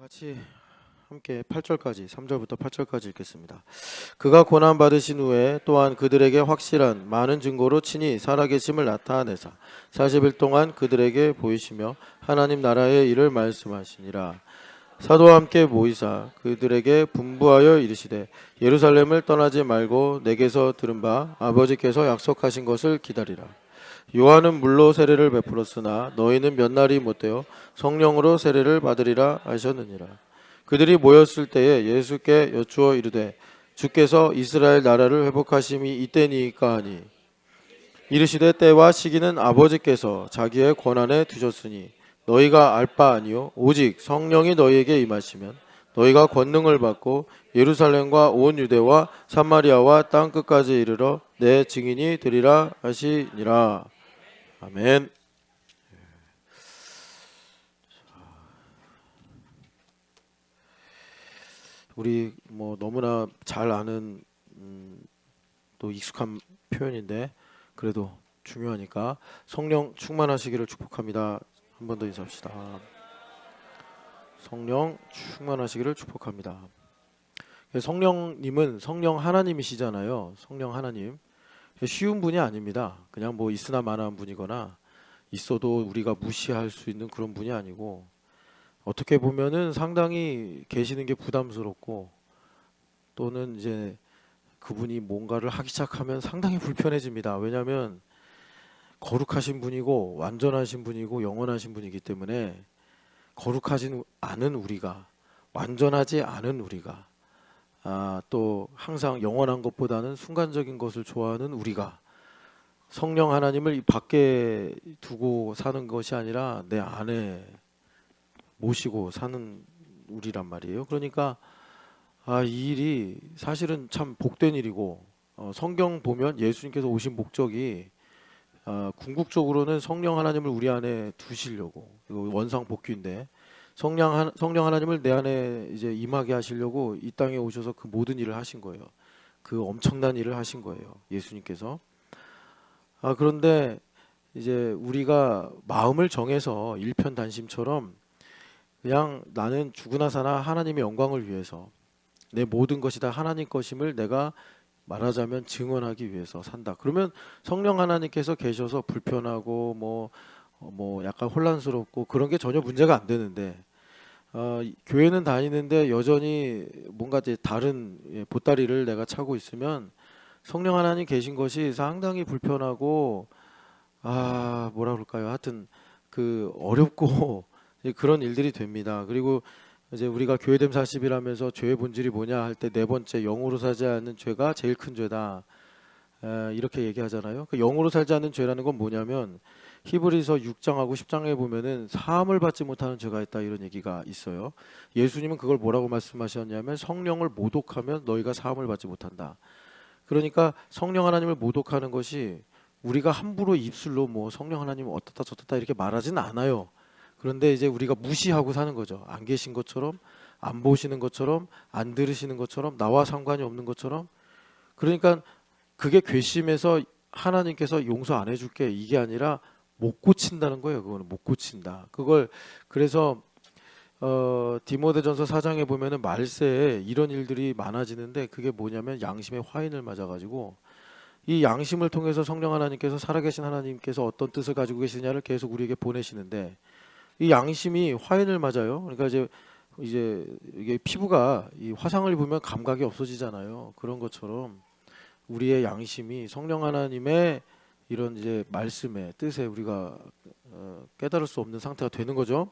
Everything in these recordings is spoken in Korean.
같이 함께 8절까지 3절부터 8절까지 읽겠습니다. 그가 고난 받으신 후에 또한 그들에게 확실한 많은 증거로 친히 살아계심을 나타내사 40일 동안 그들에게 보이시며 하나님 나라의 일을 말씀하시니라. 사도와 함께 모이사 그들에게 분부하여 이르시되 예루살렘을 떠나지 말고 내게서 들은 바 아버지께서 약속하신 것을 기다리라. 요한은 물로 세례를 베풀었으나 너희는 몇 날이 못되어 성령으로 세례를 받으리라 하셨느니라. 그들이 모였을 때에 예수께 여쭈어 이르되 주께서 이스라엘 나라를 회복하심이 이때니까 하니 이르시되 때와 시기는 아버지께서 자기의 권한에 두셨으니 너희가 알 바 아니요 오직 성령이 너희에게 임하시면 너희가 권능을 받고 예루살렘과 온 유대와 사마리아와 땅 끝까지 이르러 내 증인이 되리라 하시니라. 아멘. 우리 너무나 잘 아는 또 익숙한 표현인데 그래도 중요하니까 성령 충만하시기를 축복합니다. 한 번 더 인사합시다. 성령 충만하시기를 축복합니다. 성령님은 성령 하나님이시잖아요. 성령 하나님. 쉬운 분이 아닙니다. 그냥 있으나 마나한 분이거나 있어도 우리가 무시할 수 있는 그런 분이 아니고 어떻게 보면은 상당히 계시는 게 부담스럽고 또는 이제 그분이 뭔가를 하기 시작하면 상당히 불편해집니다. 왜냐하면 거룩하신 분이고 완전하신 분이고 영원하신 분이기 때문에 거룩하지 않은 우리가 완전하지 않은 우리가 또 항상 영원한 것보다는 순간적인 것을 좋아하는 우리가 성령 하나님을 이 밖에 두고 사는 것이 아니라 내 안에 모시고 사는 우리란 말이에요. 그러니까 이 일이 사실은 참 복된 일이고 성경 보면 예수님께서 오신 목적이 궁극적으로는 성령 하나님을 우리 안에 두시려고, 이거 원상복귀인데 성령 하나님을 내 안에 이제 임하게 하시려고 이 땅에 오셔서 그 모든 일을 하신 거예요. 그 엄청난 일을 하신 거예요. 예수님께서. 그런데 이제 우리가 마음을 정해서 일편단심처럼 그냥 나는 죽으나 사나 하나님의 영광을 위해서 내 모든 것이 다 하나님 것임을 내가 말하자면 증언하기 위해서 산다. 그러면 성령 하나님께서 계셔서 불편하고 약간 혼란스럽고 그런 게 전혀 문제가 안 되는데 교회는 다니는데 여전히 뭔가 이제 다른 보따리를 내가 차고 있으면 성령 하나님 계신 것이 상당히 불편하고 뭐라 그럴까요? 하여튼 그 어렵고 그런 일들이 됩니다. 그리고 이제 우리가 교회됨 40이라면서 죄의 본질이 뭐냐 할 때 네 번째 영으로 살지 않는 죄가 제일 큰 죄다. 이렇게 얘기하잖아요. 그 영으로 살지 않는 죄라는 건 뭐냐면 히브리서 6장하고 10장에 보면은 사함을 받지 못하는 죄가 있다 이런 얘기가 있어요. 예수님은 그걸 뭐라고 말씀하셨냐면 성령을 모독하면 너희가 사함을 받지 못한다. 그러니까 성령 하나님을 모독하는 것이 우리가 함부로 입술로 성령 하나님 어떻다 저떻다 이렇게 말하지는 않아요. 그런데 이제 우리가 무시하고 사는 거죠. 안 계신 것처럼, 안 보시는 것처럼, 안 들으시는 것처럼, 나와 상관이 없는 것처럼. 그러니까 그게 괘씸해서 하나님께서 용서 안 해줄게 이게 아니라 못 고친다는 거예요. 그거는 못 고친다. 그걸 그래서 디모데전서 4장에 보면은 말세에 이런 일들이 많아지는데 그게 뭐냐면 양심의 화인을 맞아가지고 이 양심을 통해서 성령 하나님께서 살아계신 하나님께서 어떤 뜻을 가지고 계시냐를 계속 우리에게 보내시는데 이 양심이 화인을 맞아요. 그러니까 이제 이게 피부가 이 화상을 입으면 감각이 없어지잖아요. 그런 것처럼 우리의 양심이 성령 하나님의 이런 이제 말씀의 뜻에 우리가 깨달을 수 없는 상태가 되는 거죠.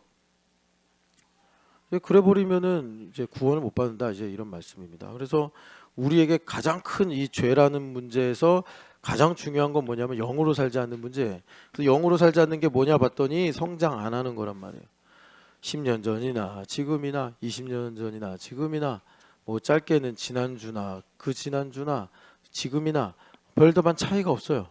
그래 버리면은 이제 구원을 못 받는다 이제 이런 말씀입니다. 그래서 우리에게 가장 큰 이 죄라는 문제에서 가장 중요한 건 뭐냐면 영으로 살지 않는 문제. 그래서 영으로 살지 않는 게 뭐냐 봤더니 성장 안 하는 거란 말이에요. 10년 전이나 지금이나 20년 전이나 지금이나 짧게는 지난주나 그 지난주나 지금이나 별다반 차이가 없어요.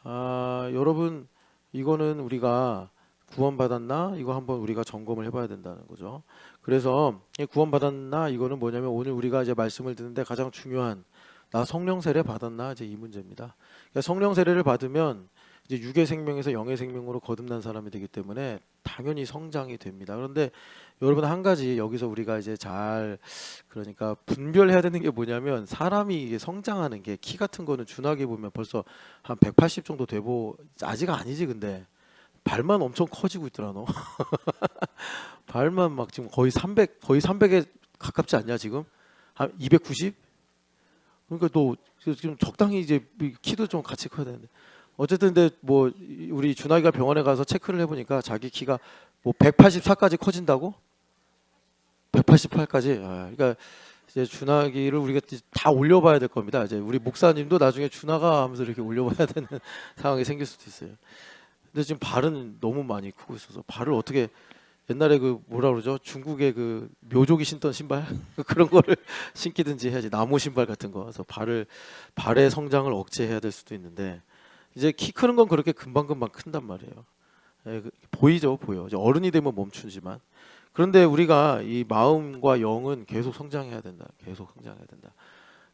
여러분 이거는 우리가 구원받았나? 이거 한번 우리가 점검을 해봐야 된다는 거죠. 그래서 구원받았나? 이거는 뭐냐면 오늘 우리가 이제 말씀을 듣는데 가장 중요한 나 성령 세례 받았나? 이제 이 문제입니다. 그러니까 성령 세례를 받으면 이제 육의 생명에서 영의 생명으로 거듭난 사람이 되기 때문에 당연히 성장이 됩니다. 그런데 여러분 한 가지 여기서 우리가 이제 잘 그러니까 분별해야 되는 게 뭐냐면 사람이 이게 성장하는 게 키 같은 거는 준하게 보면 벌써 한 180 정도 되고 아직 아니지 근데 발만 엄청 커지고 있더라 너. 발만 막 지금 거의 300 거의 300에 가깝지 않냐 지금? 한 290? 그러니까 너 지금 적당히 이제 키도 좀 같이 커야 되는데 어쨌든 근데 뭐 우리 준하기가 병원에 가서 체크를 해보니까 자기 키가 뭐 184까지 커진다고? 188까지. 아, 그러니까 이제 준하기를 우리가 다 올려봐야 될 겁니다. 이제 우리 목사님도 나중에 준하가 하면서 이렇게 올려봐야 되는 상황이 생길 수도 있어요. 근데 지금 발은 너무 많이 크고 있어서 발을 어떻게 옛날에 그 뭐라 그러죠? 중국의 그 묘족이 신던 신발 그런 거를 신기든지 해야지 나무 신발 같은 거. 그래서 발의 성장을 억제해야 될 수도 있는데 이제 키 크는 건 그렇게 금방금방 큰단 말이에요. 예, 보이죠, 보여. 이제 어른이 되면 멈추지만 그런데 우리가 이 마음과 영은 계속 성장해야 된다. 계속 성장해야 된다.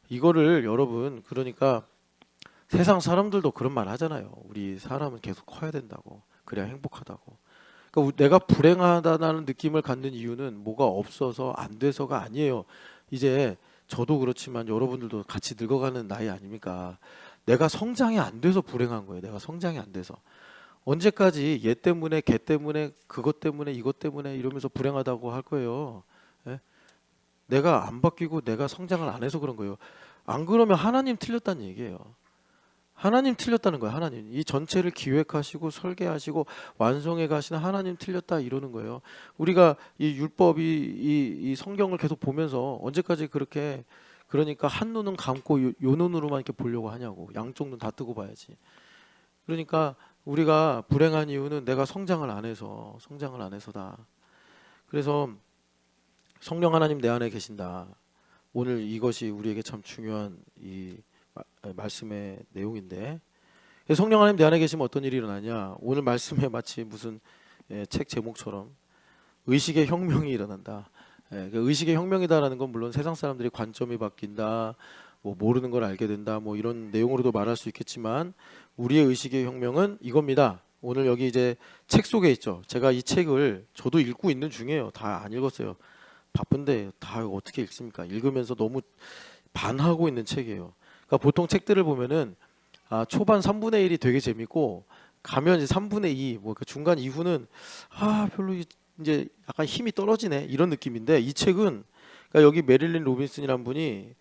이거를 여러분 그러니까 세상 사람들도 그런 말 하잖아요. 우리 사람은 계속 커야 된다고. 그래야 행복하다고. 그러니까 내가 불행하다는 느낌을 갖는 이유는 뭐가 없어서 안 돼서가 아니에요. 이제 저도 그렇지만 여러분들도 같이 늙어가는 나이 아닙니까? 내가 성장이 안 돼서 불행한 거예요. 내가 성장이 안 돼서. 언제까지 얘 때문에 걔 때문에 그것 때문에 이것 때문에 이러면서 불행하다고 할 거예요. 예? 내가 안 바뀌고 내가 성장을 안 해서 그런 거예요. 안 그러면 하나님 틀렸다는 얘기예요. 하나님 틀렸다는 거예요. 하나님 이 전체를 기획하시고 설계하시고 완성해 가시는 하나님 틀렸다 이러는 거예요. 우리가 이 율법이 이 성경을 계속 보면서 언제까지 그렇게 그러니까 한 눈은 감고 요 눈으로만 이렇게 보려고 하냐고. 양쪽 눈 다 뜨고 봐야지. 그러니까 우리가 불행한 이유는 내가 성장을 안 해서다. 그래서 성령 하나님 내 안에 계신다. 오늘 이것이 우리에게 참 중요한 이 말씀의 내용인데 성령 하나님 내 안에 계시면 어떤 일이 일어나냐. 오늘 말씀에 마치 무슨 책 제목처럼 의식의 혁명이 일어난다. 그 의식의 혁명이다라는 건 물론 세상 사람들이 관점이 바뀐다, 뭐 모르는 걸 알게 된다, 뭐 이런 내용으로도 말할 수 있겠지만 우리의 의식의 혁명은 이겁니다. 오늘 여기 이제 책 속에 있죠. 제가 이 책을 저도 읽고 있는 중이에요. 다 안 읽었어요. 바쁜데 다 어떻게 읽습니까? 읽으면서 너무 반하고 있는 책이에요. 그러니까 보통 책들을 보면은 초반 3분의 1이 되게 재밌고 가면 이제 3분의 2, 뭐 그 중간 이후는 별로 이제 약간 힘이 떨어지네 이런 느낌인데 이 책은 그러니까 여기 메릴린 로빈슨이란 분이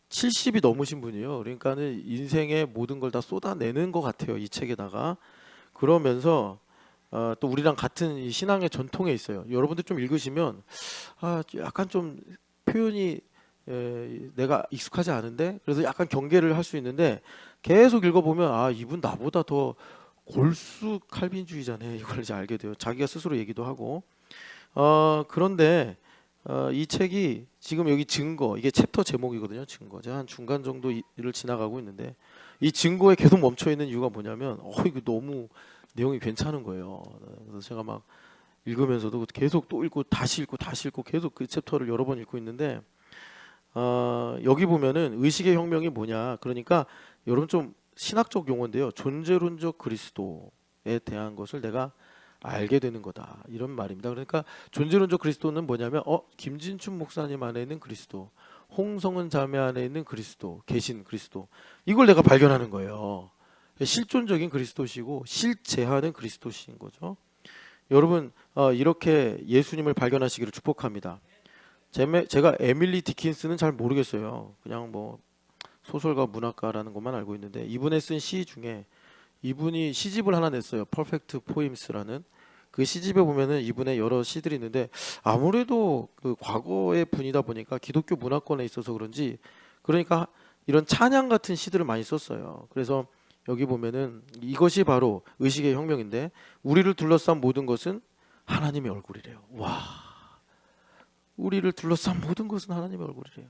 70이 넘으신 분이에요. 그러니까는 인생의 모든 걸 다 쏟아내는 것 같아요. 이 책에다가 그러면서 또 우리랑 같은 이 신앙의 전통에 있어요. 여러분들 좀 읽으시면 약간 좀 표현이 내가 익숙하지 않은데 그래서 약간 경계를 할 수 있는데 계속 읽어보면 이분 나보다 더 골수 칼빈주의자네 이걸 이제 알게 돼요. 자기가 스스로 얘기도 하고 그런데 이 책이 지금 여기 증거 이게 챕터 제목이거든요. 증거 제가 한 중간 정도 를 지나가고 있는데 이 증거에 계속 멈춰 있는 이유가 뭐냐면 이거 너무 내용이 괜찮은 거예요. 그래서 제가 막 읽으면서도 계속 또 읽고 다시 읽고 계속 그 챕터를 여러 번 읽고 있는데 여기 보면은 의식의 혁명이 뭐냐 그러니까 여러분 좀 신학적 용어인데요. 존재론적 그리스도에 대한 것을 내가 알게 되는 거다 이런 말입니다. 그러니까 존재론적 그리스도는 뭐냐면 김진춘 목사님 안에 있는 그리스도, 홍성은 자매 안에 있는 그리스도, 계신 그리스도 이걸 내가 발견하는 거예요. 실존적인 그리스도시고 실제하는 그리스도신 거죠. 여러분 이렇게 예수님을 발견하시기를 축복합니다. 제가 에밀리 디킨스는 잘 모르겠어요. 그냥 뭐 소설가 문학가라는 것만 알고 있는데 이분의 쓴 시 중에 이분이 시집을 하나 냈어요. 퍼펙트 포임스라는 그 시집에 보면은 이분의 여러 시들이 있는데 아무래도 그 과거의 분이다 보니까 기독교 문화권에 있어서 그런지 그러니까 이런 찬양 같은 시들을 많이 썼어요. 그래서 여기 보면은 이것이 바로 의식의 혁명인데 우리를 둘러싼 모든 것은 하나님의 얼굴이래요. 와, 우리를 둘러싼 모든 것은 하나님의 얼굴이래요.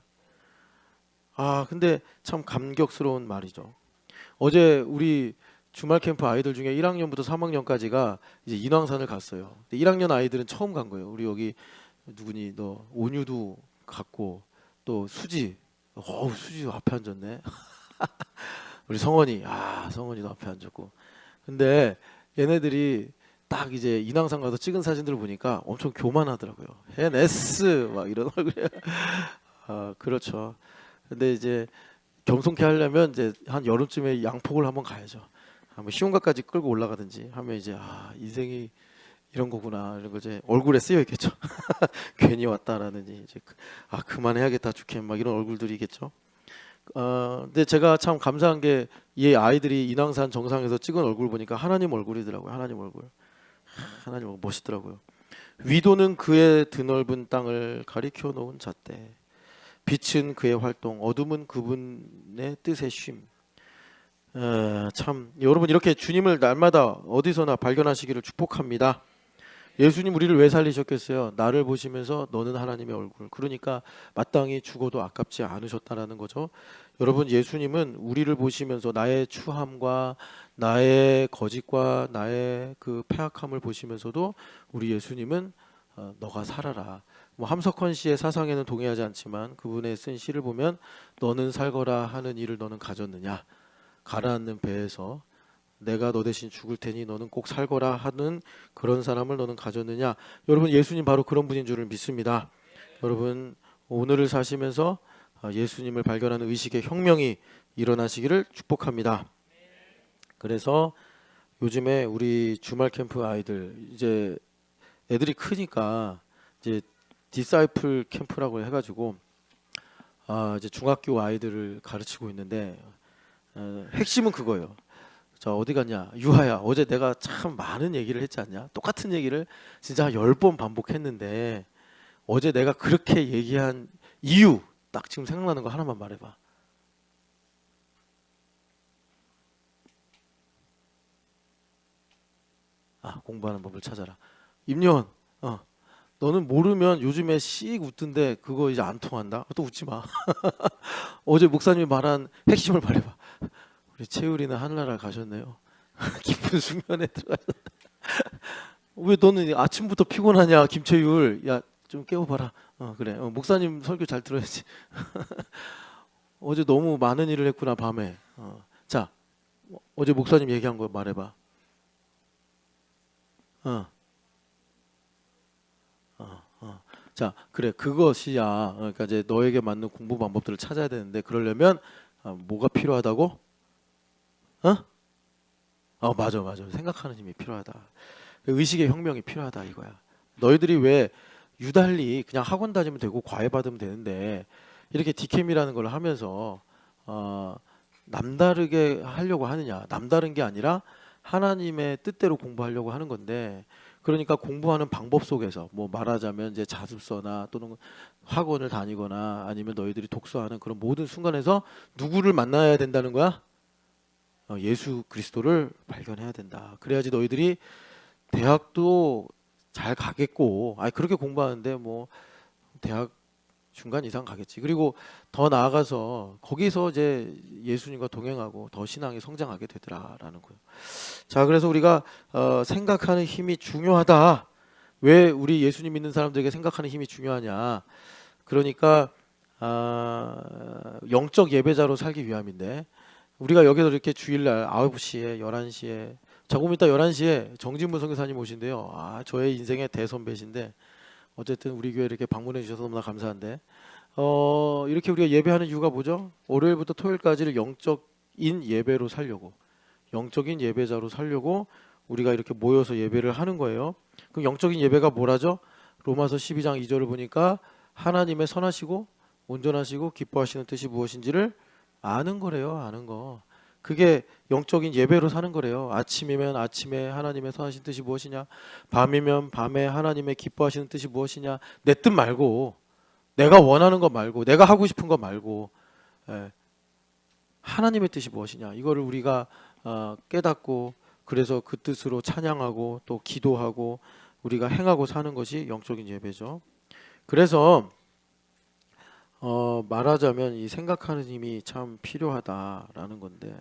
근데 참 감격스러운 말이죠. 어제 우리 주말 캠프 아이들 중에 1학년부터 3학년까지가 이제 인왕산을 갔어요. 근데 1학년 아이들은 처음 간 거예요. 우리 여기 누구니 너 온유도 갔고 또 수지도 앞에 앉았네. 우리 성원이도 앞에 앉았고 근데 얘네들이 딱 이제 인왕산 가서 찍은 사진들을 보니까 엄청 교만하더라고요. 해냈스 막 이런 얼굴이야. 아, 그렇죠. 근데 이제 겸손케 하려면 이제 한 여름쯤에 양폭을 한번 가야죠. 한번 시온가까지 끌고 올라가든지 하면 이제 아 인생이 이런 거구나 이런 거 이제 얼굴에 쓰여 있겠죠. 괜히 왔다라는지 이제 아 그만해야겠다 죽겠 막 이런 얼굴들이겠죠. 근데 제가 참 감사한 게 이 아이들이 인왕산 정상에서 찍은 얼굴 보니까 하나님 얼굴이더라고요. 하나님 얼굴. 하나님 얼굴 멋있더라고요. 위도는 그의 드넓은 땅을 가리켜 놓은 잣대. 빛은 그의 활동, 어둠은 그분의 뜻의 쉼. 참 여러분 이렇게 주님을 날마다 어디서나 발견하시기를 축복합니다. 예수님 우리를 왜 살리셨겠어요? 나를 보시면서 너는 하나님의 얼굴. 그러니까 마땅히 죽어도 아깝지 않으셨다라는 거죠. 여러분 예수님은 우리를 보시면서 나의 추함과 나의 거짓과 나의 그 패악함을 보시면서도 우리 예수님은 너가 살아라. 뭐 함석헌 씨의 사상에는 동의하지 않지만 그분의 쓴 시를 보면 너는 살거라 하는 일을 너는 가졌느냐. 가라앉는 배에서 내가 너 대신 죽을 테니 너는 꼭 살거라 하는 그런 사람을 너는 가졌느냐. 여러분 예수님 바로 그런 분인 줄을 믿습니다. 여러분 오늘을 사시면서 예수님을 발견하는 의식의 혁명이 일어나시기를 축복합니다. 그래서 요즘에 우리 주말 캠프 아이들 이제 애들이 크니까 이제 디사이플 캠프라고 해가지고 이제 중학교 아이들을 가르치고 있는데 핵심은 그거예요. 자 어디 갔냐 유하야 어제 내가 참 많은 얘기를 했지 않냐 똑같은 얘기를 진짜 한 10번 반복했는데 어제 내가 그렇게 얘기한 이유 딱 지금 생각나는 거 하나만 말해봐. 공부하는 법을 찾아라. 임요원 너는 모르면 요즘에 씩 웃던데 그거 이제 안 통한다. 또 웃지 마. 어제 목사님이 말한 핵심을 말해봐. 우리 채율이는 하늘나라 가셨네요. 깊은 숙면에 들어가셨. 왜 너는 아침부터 피곤하냐 김채율. 야 좀 깨워봐라. 그래. 목사님 설교 잘 들어야지. 어제 너무 많은 일을 했구나 밤에. 자 어제 목사님 얘기한 거 말해봐. 어, 자 그래 그것이야. 그러니까 이제 너에게 맞는 공부 방법들을 찾아야 되는데 그러려면 뭐가 필요하다고? 어? 맞아 맞아. 생각하는 힘이 필요하다. 의식의 혁명이 필요하다 이거야. 너희들이 왜 유달리 그냥 학원 다니면 되고 과외 받으면 되는데 이렇게 디캠이라는 걸 하면서 남다르게 하려고 하느냐. 남다른 게 아니라 하나님의 뜻대로 공부하려고 하는 건데 그러니까 공부하는 방법 속에서 뭐 말하자면 이제 자습서나 또는 학원을 다니거나 아니면 너희들이 독서하는 그런 모든 순간에서 누구를 만나야 된다는 거야? 예수 그리스도를 발견해야 된다. 그래야지 너희들이 대학도 잘 가겠고, 그렇게 공부하는데 뭐 대학 중간 이상 가겠지. 그리고 더 나아가서 거기서 이제 예수님과 동행하고 더 신앙이 성장하게 되더라라는 거예요. 자, 그래서 우리가 생각하는 힘이 중요하다. 왜 우리 예수님 믿는 사람들에게 생각하는 힘이 중요하냐? 그러니까 영적 예배자로 살기 위함인데 우리가 여기서 이렇게 주일날 9시에 11시에 조금 이따 11시에 정진문 선교사님 오신대요. 저의 인생의 대선배신데 어쨌든 우리 교회 이렇게 방문해 주셔서 너무나 감사한데 이렇게 우리가 예배하는 이유가 뭐죠? 월요일부터 토요일까지를 영적인 예배로 살려고 영적인 예배자로 살려고 우리가 이렇게 모여서 예배를 하는 거예요. 그럼 영적인 예배가 뭐라죠? 로마서 12장 2절을 보니까 하나님의 선하시고 온전하시고 기뻐하시는 뜻이 무엇인지를 아는 거래요. 아는 거. 그게 영적인 예배로 사는 거래요. 아침이면 아침에 하나님의 선하신 뜻이 무엇이냐, 밤이면 밤에 하나님의 기뻐하시는 뜻이 무엇이냐. 내 뜻 말고, 내가 원하는 것 말고, 내가 하고 싶은 것 말고, 하나님의 뜻이 무엇이냐. 이거를 우리가 깨닫고 그래서 그 뜻으로 찬양하고 또 기도하고 우리가 행하고 사는 것이 영적인 예배죠. 그래서 말하자면 이 생각하는 힘이 참 필요하다라는 건데,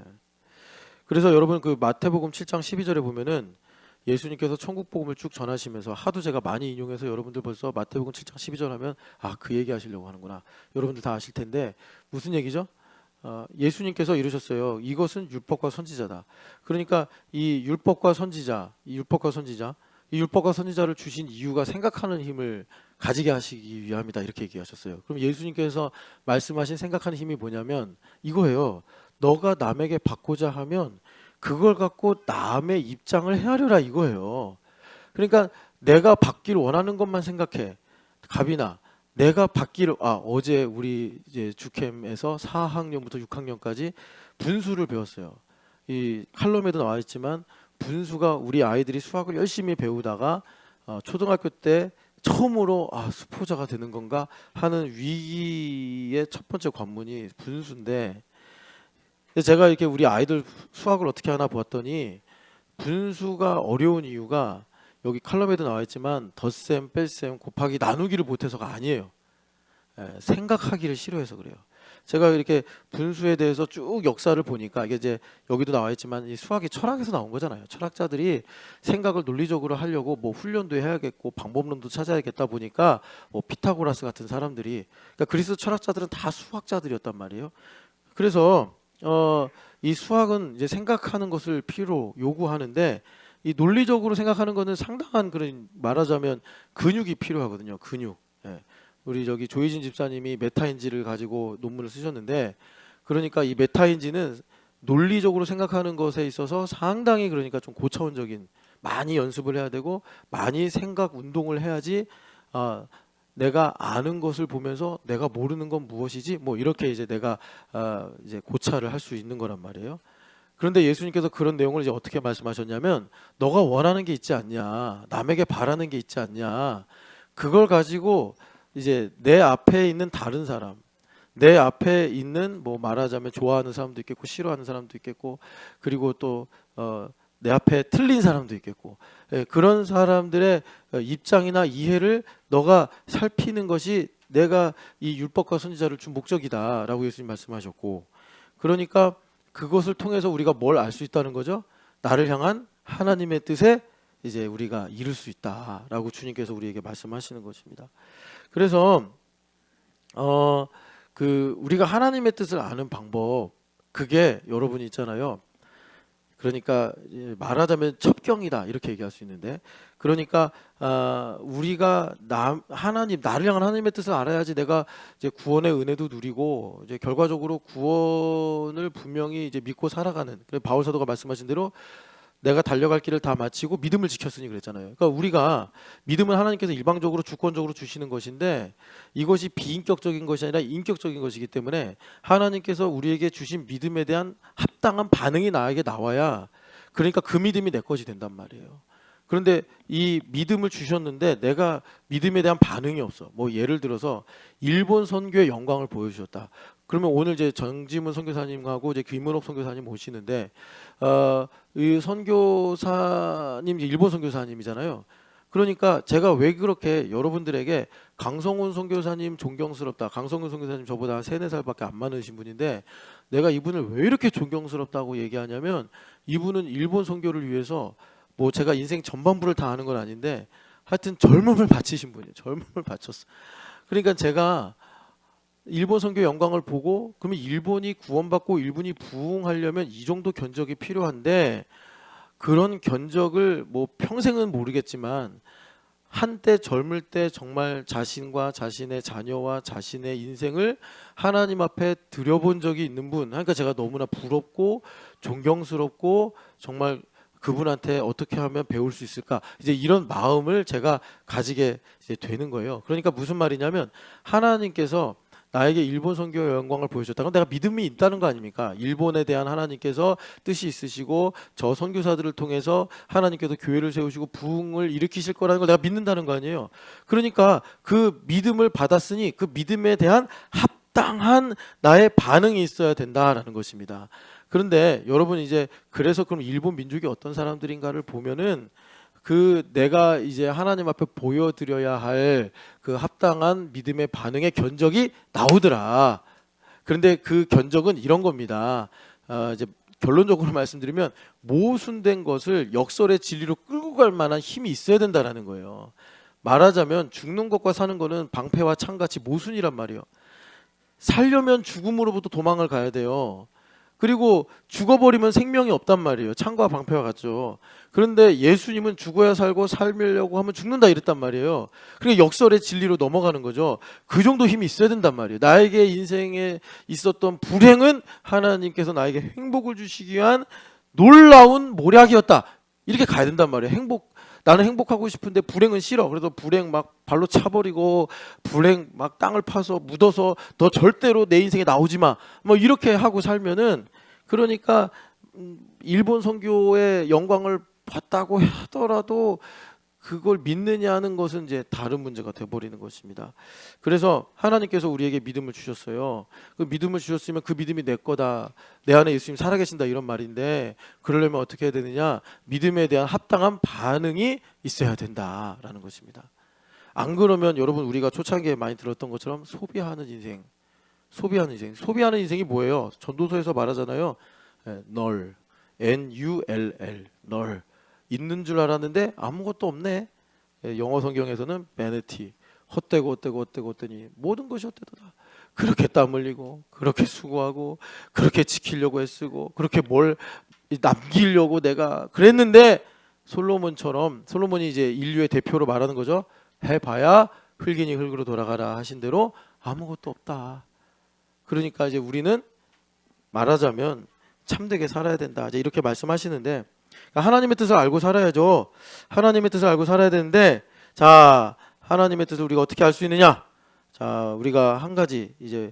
그래서 여러분 그 마태복음 7장 12절에 보면은 예수님께서 천국 복음을 쭉 전하시면서 하도 제가 많이 인용해서 여러분들 벌써 마태복음 7장 12절 하면 그 얘기 하시려고 하는구나. 여러분들 다 아실 텐데 무슨 얘기죠? 예수님께서 이르셨어요. 이것은 율법과 선지자다. 그러니까 이 율법과 선지자, 이 율법과 선지자를 주신 이유가 생각하는 힘을 가지게 하시기 위함이다. 이렇게 얘기하셨어요. 그럼 예수님께서 말씀하신 생각하는 힘이 뭐냐면 이거예요. 너가 남에게 받고자 하면 그걸 갖고 남의 입장을 헤아려라 이거예요. 그러니까 내가 받길 원하는 것만 생각해. 갑이나 내가 받기를 어제 우리 이제 주캠에서 4학년부터 6학년까지 분수를 배웠어요. 이 칼럼에도 나와 있지만 분수가 우리 아이들이 수학을 열심히 배우다가 초등학교 때 처음으로 수포자가 되는 건가 하는 위기의 첫 번째 관문이 분수인데 제가 이렇게 우리 아이들 수학을 어떻게 하나 보았더니 분수가 어려운 이유가 여기 칼럼에도 나와 있지만 덧셈, 뺄셈, 곱하기, 나누기를 못해서가 아니에요. 생각하기를 싫어해서 그래요. 제가 이렇게 분수에 대해서 쭉 역사를 보니까 이게 이제 여기도 나와 있지만 이 수학이 철학에서 나온 거잖아요. 철학자들이 생각을 논리적으로 하려고 뭐 훈련도 해야겠고 방법론도 찾아야겠다 보니까 뭐 피타고라스 같은 사람들이 그러니까 그리스 철학자들은 다 수학자들이었단 말이에요. 그래서 이 수학은 이제 생각하는 것을 필요로 요구하는데 이 논리적으로 생각하는 거는 상당한 그런 말하자면 근육이 필요하거든요. 근육. 예. 우리 저기 조희진 집사님이 메타인지를 가지고 논문을 쓰셨는데 그러니까 이 메타인지는 논리적으로 생각하는 것에 있어서 상당히 그러니까 좀 고차원적인 많이 연습을 해야 되고 많이 생각 운동을 해야지 내가 아는 것을 보면서 내가 모르는 건 무엇이지 뭐 이렇게 이제 내가 이제 고찰을 할 수 있는 거란 말이에요. 그런데 예수님께서 그런 내용을 이제 어떻게 말씀하셨냐면 너가 원하는 게 있지 않냐 남에게 바라는 게 있지 않냐 그걸 가지고 이제 내 앞에 있는 다른 사람 내 앞에 있는 뭐 말하자면 좋아하는 사람도 있겠고 싫어하는 사람도 있겠고 그리고 또 내 앞에 틀린 사람도 있겠고 그런 사람들의 입장이나 이해를 너가 살피는 것이 내가 이 율법과 선지자를 준 목적이다라고 예수님 말씀하셨고 그러니까 그것을 통해서 우리가 뭘 알 수 있다는 거죠? 나를 향한 하나님의 뜻에 이제 우리가 이룰 수 있다라고 주님께서 우리에게 말씀하시는 것입니다. 그래서 우리가 하나님의 뜻을 아는 방법 그게 여러분이 있잖아요. 그러니까 말하자면 첩경이다 이렇게 얘기할 수 있는데 그러니까 우리가 하나님 나를 향한 하나님의 뜻을 알아야지 내가 이제 구원의 은혜도 누리고 이제 결과적으로 구원을 분명히 이제 믿고 살아가는 그래서 바울 사도가 말씀하신 대로 내가 달려갈 길을 다 마치고 믿음을 지켰으니 그랬잖아요. 그러니까 우리가 믿음은 하나님께서 일방적으로 주권적으로 주시는 것인데 이것이 비인격적인 것이 아니라 인격적인 것이기 때문에 하나님께서 우리에게 주신 믿음에 대한 합당한 반응이 나에게 나와야 그러니까 그 믿음이 내 것이 된단 말이에요. 그런데 이 믿음을 주셨는데 내가 믿음에 대한 반응이 없어. 뭐 예를 들어서 일본 선교의 영광을 보여주셨다. 그러면 오늘 이제 정지문 선교사님하고 이제 김은옥 선교사님 모시는데 이 선교사님 일본 선교사님이잖아요. 그러니까 제가 왜 그렇게 여러분들에게 강성훈 선교사님 존경스럽다. 강성훈 선교사님 저보다 한 3-4살밖에 안 많으신 분인데 내가 이분을 왜 이렇게 존경스럽다고 얘기하냐면 이분은 일본 선교를 위해서 뭐 제가 인생 전반부를 다 아는 건 아닌데 하여튼 젊음을 바치신 분이에요. 젊음을 바쳤어. 그러니까 제가 일본 선교 영광을 보고 그러면 일본이 구원받고 일본이 부흥하려면 이 정도 견적이 필요한데 그런 견적을 뭐 평생은 모르겠지만 한때 젊을 때 정말 자신과 자신의 자녀와 자신의 인생을 하나님 앞에 드려본 적이 있는 분 그러니까 제가 너무나 부럽고 존경스럽고 정말 그분한테 어떻게 하면 배울 수 있을까 이제 이런 마음을 제가 가지게 이제 되는 거예요. 그러니까 무슨 말이냐면 하나님께서 나에게 일본 선교의 영광을 보여줬다. 그럼 내가 믿음이 있다는 거 아닙니까? 일본에 대한 하나님께서 뜻이 있으시고 저 선교사들을 통해서 하나님께서 교회를 세우시고 부흥을 일으키실 거라는 걸 내가 믿는다는 거 아니에요. 그러니까 그 믿음을 받았으니 그 믿음에 대한 합당한 나의 반응이 있어야 된다라는 것입니다. 그런데 여러분 이제 그래서 그럼 일본 민족이 어떤 사람들인가를 보면은 그 내가 이제 하나님 앞에 보여드려야 할 그 합당한 믿음의 반응의 견적이 나오더라. 그런데 그 견적은 이런 겁니다. 이제 결론적으로 말씀드리면 모순된 것을 역설의 진리로 끌고 갈 만한 힘이 있어야 된다라는 거예요. 말하자면 죽는 것과 사는 거는 방패와 창같이 모순이란 말이에요. 살려면 죽음으로부터 도망을 가야 돼요. 그리고 죽어버리면 생명이 없단 말이에요. 창과 방패와 같죠. 그런데 예수님은 죽어야 살고 살려고 하면 죽는다 이랬단 말이에요. 그러니까 역설의 진리로 넘어가는 거죠. 그 정도 힘이 있어야 된단 말이에요. 나에게 인생에 있었던 불행은 하나님께서 나에게 행복을 주시기 위한 놀라운 모략이었다. 이렇게 가야 된단 말이에요. 나는 행복하고 싶은데 불행은 싫어. 그래서 불행 막 발로 차버리고 불행 막 땅을 파서 묻어서 너 절대로 내 인생에 나오지 마. 뭐 이렇게 하고 살면은 그러니까 일본 선교의 영광을 봤다고 하더라도 그걸 믿느냐 하는 것은 이제 다른 문제가 돼버리는 것입니다. 그래서 하나님께서 우리에게 믿음을 주셨어요. 그 믿음을 주셨으면 그 믿음이 내 거다. 내 안에 예수님 살아계신다 이런 말인데 그러려면 어떻게 해야 되느냐? 믿음에 대한 합당한 반응이 있어야 된다라는 것입니다. 안 그러면 여러분 우리가 초창기에 많이 들었던 것처럼 소비하는 인생이 뭐예요? 전도서에서 말하잖아요. 널 N-U-L-L 널 있는 줄 알았는데 아무것도 없네. 영어 성경에서는 vanity 헛되고 모든 것이 헛되도다. 그렇게 땀 흘리고 그렇게 수고하고 그렇게 지키려고 애쓰고 그렇게 뭘 남기려고 내가 그랬는데 솔로몬이 이제 인류의 대표로 말하는 거죠. 해봐야 흙이니 흙으로 돌아가라 하신 대로 아무것도 없다. 그러니까 이제 우리는 말하자면 참되게 살아야 된다. 이제 이렇게 말씀하시는데 하나님의 뜻을 알고 살아야죠. 하나님의 뜻을 알고 살아야 되는데 자 하나님의 뜻을 우리가 어떻게 알 수 있느냐? 자 우리가 한 가지 이제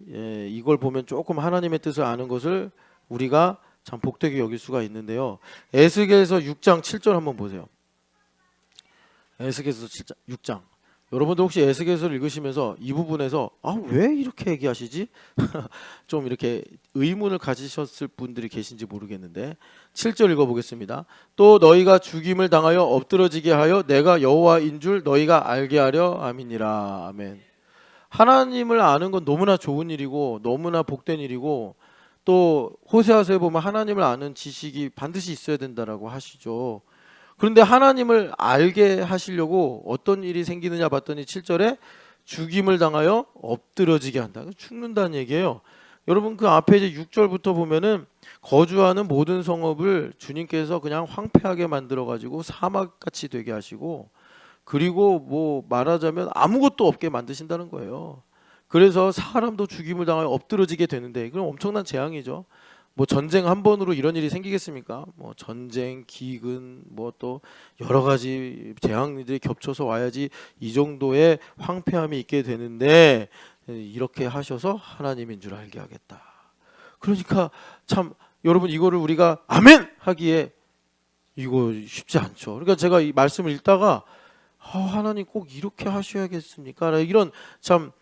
이걸 보면 조금 하나님의 뜻을 아는 것을 우리가 참 복되게 여길 수가 있는데요. 에스겔서 6장 7절 한번 보세요. 에스겔서 6장 여러분들 혹시 에스겔서를 읽으시면서 이 부분에서 왜 이렇게 얘기하시지? 좀 이렇게 의문을 가지셨을 분들이 계신지 모르겠는데 7절 읽어보겠습니다. 또 너희가 죽임을 당하여 엎드러지게 하여 내가 여호와인 줄 너희가 알게 하려 아미니라. 아멘. 하나님을 아는 건 너무나 좋은 일이고 너무나 복된 일이고 또 호세아서에 보면 하나님을 아는 지식이 반드시 있어야 된다라고 하시죠. 그런데 하나님을 알게 하시려고 어떤 일이 생기느냐 봤더니 7절에 죽임을 당하여 엎드러지게 한다. 죽는다는 얘기예요. 여러분 그 앞에 이제 6절부터 보면은 거주하는 모든 성읍을 주님께서 그냥 황폐하게 만들어 가지고 사막같이 되게 하시고 그리고 뭐 말하자면 아무것도 없게 만드신다는 거예요. 그래서 사람도 죽임을 당하여 엎드러지게 되는데 그럼 엄청난 재앙이죠. 뭐 전쟁 한 번으로 이런 일이 생기겠습니까? 뭐 전쟁, 기근, 뭐 또 여러 가지 재앙들이 겹쳐서 와야지 이 정도의 황폐함이 있게 되는데 이렇게 하셔서 하나님인 줄 알게 하겠다. 그러니까 참 여러분 이거를 우리가 아멘 하기에 이거 쉽지 않죠. 그러니까 제가 이 말씀을 읽다가 하나님 꼭 이렇게 하셔야겠습니까? 이런 참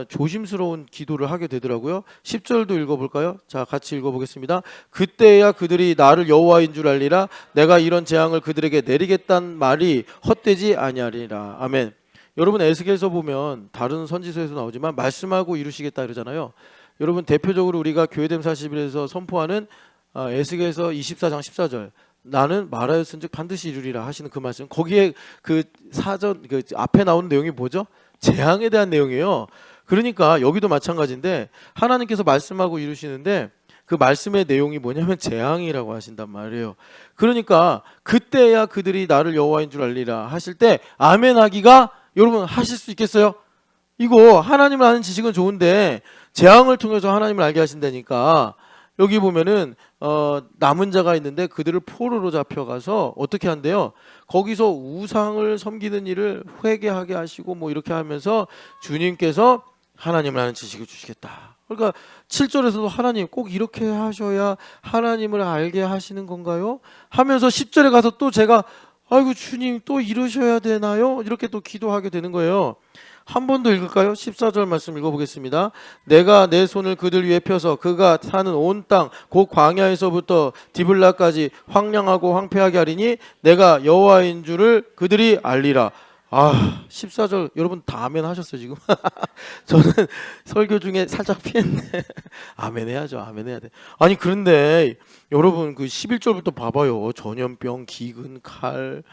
조심스러운 기도를 하게 되더라고요. 10절도 읽어볼까요? 자, 같이 읽어보겠습니다. 그때야 그들이 나를 여호와인 줄 알리라. 내가 이런 재앙을 그들에게 내리겠단 말이 헛되지 아니하리라. 아멘. 여러분 에스겔서 보면 다른 선지서에서 나오지만 말씀하고 이루시겠다 이러잖아요. 여러분 대표적으로 우리가 교회됨 40일에서 선포하는 에스겔서 24장 14절 나는 말하였은즉 반드시 이루리라 하시는 그 말씀 거기에 그 사전 그 앞에 나오는 내용이 뭐죠? 재앙에 대한 내용이에요. 그러니까 여기도 마찬가지인데 하나님께서 말씀하고 이루시는데 그 말씀의 내용이 뭐냐면 재앙이라고 하신단 말이에요. 그러니까 그때야 그들이 나를 여호와인 줄 알리라 하실 때 아멘 하기가 여러분 하실 수 있겠어요? 이거 하나님을 아는 지식은 좋은데 재앙을 통해서 하나님을 알게 하신다니까 여기 보면은 남은 자가 있는데 그들을 포로로 잡혀가서 어떻게 한대요? 거기서 우상을 섬기는 일을 회개하게 하시고 뭐 이렇게 하면서 주님께서 하나님을 아는 지식을 주시겠다. 그러니까 7절에서도 하나님 꼭 이렇게 하셔야 하나님을 알게 하시는 건가요? 하면서 10절에 가서 또 제가 아이고 주님 또 이러셔야 되나요? 이렇게 또 기도하게 되는 거예요. 한 번 더 읽을까요? 14절 말씀 읽어보겠습니다. 내가 내 손을 그들 위에 펴서 그가 사는 온 땅 곧 광야에서부터 디블라까지 황량하고 황폐하게 하리니 내가 여호와인 줄을 그들이 알리라. 14절 여러분 다 아멘 하셨어요 지금? 저는 설교 중에 살짝 피했네. 아멘 해야죠. 아멘 해야 돼. 아니 그런데 여러분 그 11절부터 봐봐요. 전염병, 기근, 칼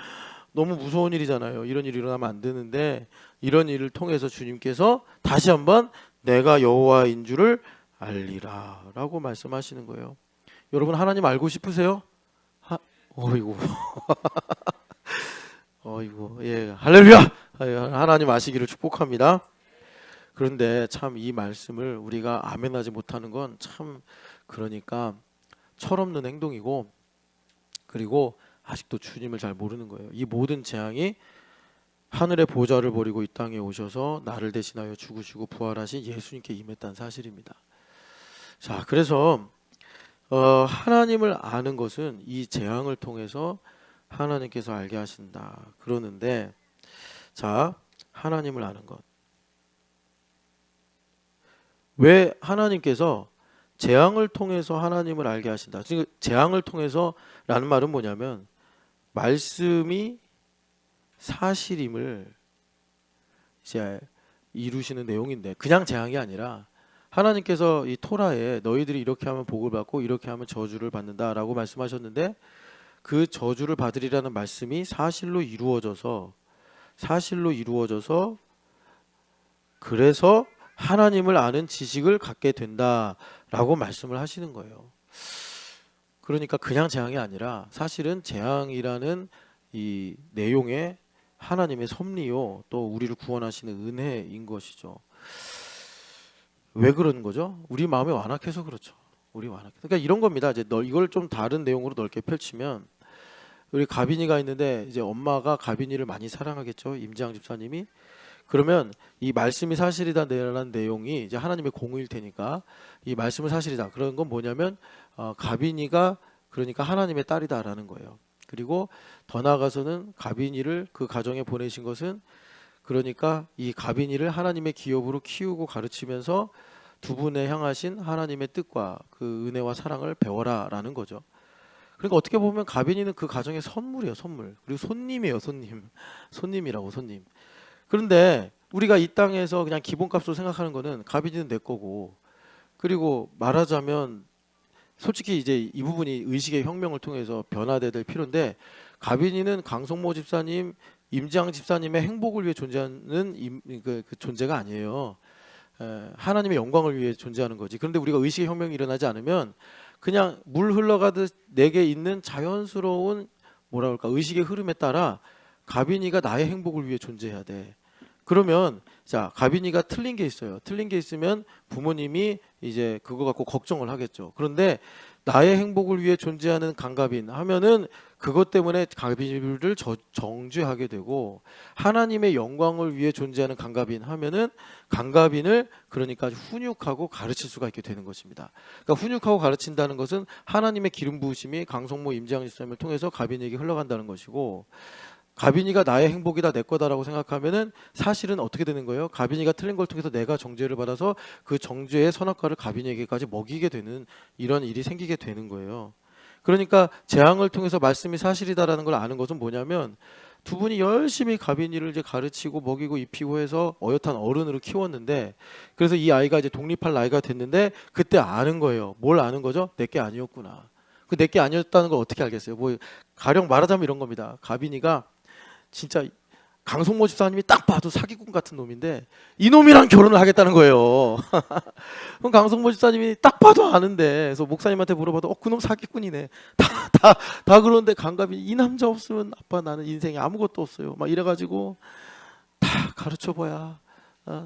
너무 무서운 일이잖아요. 이런 일이 일어나면 안 되는데 이런 일을 통해서 주님께서 다시 한번 내가 여호와인 줄을 알리라라고 말씀하시는 거예요. 여러분 하나님 알고 싶으세요? 어이구, 어이구, 예, 할렐루야! 하나님 아시기를 축복합니다. 그런데 참 이 말씀을 우리가 아멘하지 못하는 건 참 그러니까 철없는 행동이고, 그리고 아직도 주님을 잘 모르는 거예요. 이 모든 재앙이 하늘의 보좌를 버리고 이 땅에 오셔서 나를 대신하여 죽으시고 부활하신 예수님께 임했다는 사실입니다. 자, 그래서 하나님을 아는 것은 이 재앙을 통해서 하나님께서 알게 하신다 그러는데, 자, 하나님을 아는 것, 왜 하나님께서 재앙을 통해서 하나님을 알게 하신다. 지금 재앙을 통해서라는 말은 뭐냐면 말씀이 사실임을 이제 이루시는 내용인데, 그냥 재앙이 아니라 하나님께서 이 토라에 너희들이 이렇게 하면 복을 받고 이렇게 하면 저주를 받는다라고 말씀하셨는데, 그 저주를 받으리라는 말씀이 사실로 이루어져서 그래서 하나님을 아는 지식을 갖게 된다라고 말씀을 하시는 거예요. 그러니까 그냥 재앙이 아니라 사실은 재앙이라는 이 내용에 하나님의 섭리요, 또 우리를 구원하시는 은혜인 것이죠. 왜 그러는 거죠? 우리 마음이 완악해서 그렇죠. 그러니까 이런 겁니다. 이제 이걸 좀 다른 내용으로 넓게 펼치면, 우리 가빈이가 있는데 이제 엄마가 가빈이를 많이 사랑하겠죠. 임지양 집사님이. 그러면 이 말씀이 사실이다라는 내용이 이제 하나님의 공의일 테니까, 이 말씀은 사실이다. 그런 건 뭐냐면 가빈이가 그러니까 하나님의 딸이다라는 거예요. 그리고 더 나아가서는 가빈이를 그 가정에 보내신 것은, 그러니까 이 가빈이를 하나님의 기업으로 키우고 가르치면서 두 분에 향하신 하나님의 뜻과 그 은혜와 사랑을 배워라라는 거죠. 그러니까 어떻게 보면 가빈이는 그 가정의 선물이에요, 선물. 그리고 손님이에요, 손님이라고, 손님. 그런데 우리가 이 땅에서 그냥 기본값으로 생각하는 거는 가빈이는 내 거고, 그리고 말하자면 솔직히 이제 이 부분이 의식의 혁명을 통해서 변화돼야 될 필요인데, 가빈이는 강성모 집사님, 임지양 집사님의 행복을 위해 존재하는 그 존재가 아니에요. 하나님의 영광을 위해 존재하는 거지. 그런데 우리가 의식의 혁명이 일어나지 않으면 그냥 물 흘러가듯 내게 있는 자연스러운 뭐라 그럴까, 의식의 흐름에 따라 가빈이가 나의 행복을 위해 존재해야 돼. 그러면 자, 가빈이가 틀린 게 있어요. 틀린 게 있으면 부모님이 이제 그거 갖고 걱정을 하겠죠. 그런데 나의 행복을 위해 존재하는 강가빈 하면은 그것 때문에 가빈이를 정죄하게 되고, 하나님의 영광을 위해 존재하는 강가빈 하면은 강가빈을 그러니까 훈육하고 가르칠 수가 있게 되는 것입니다. 그러니까 훈육하고 가르친다는 것은 하나님의 기름 부으심이 강성모 임지양 집사님을 통해서 가빈이에게 흘러간다는 것이고, 가빈이가 나의 행복이다, 내 거다라고 생각하면은 사실은 어떻게 되는 거예요? 가빈이가 틀린 걸 통해서 내가 정죄를 받아서 그 정죄의 선악과를 가빈이에게까지 먹이게 되는 이런 일이 생기게 되는 거예요. 그러니까 재앙을 통해서 말씀이 사실이다라는 걸 아는 것은 뭐냐면, 두 분이 열심히 가빈이를 이제 가르치고 먹이고 입히고 해서 어엿한 어른으로 키웠는데, 그래서 이 아이가 이제 독립할 나이가 됐는데 그때 아는 거예요. 뭘 아는 거죠? 내게 아니었구나. 그 내게 아니었다는 걸 어떻게 알겠어요? 뭐 가령 말하자면 이런 겁니다. 가빈이가 진짜 강성모 집사님이 딱 봐도 사기꾼 같은 놈인데 이놈이랑 결혼을 하겠다는 거예요. 그럼 강성모 집사님이 딱 봐도 아는데, 그래서 목사님한테 물어봐도 그놈 사기꾼이네. 다 그러는데 강가빈이 이 남자 없으면 아빠 나는 인생에 아무것도 없어요. 막 이래가지고 다 가르쳐봐야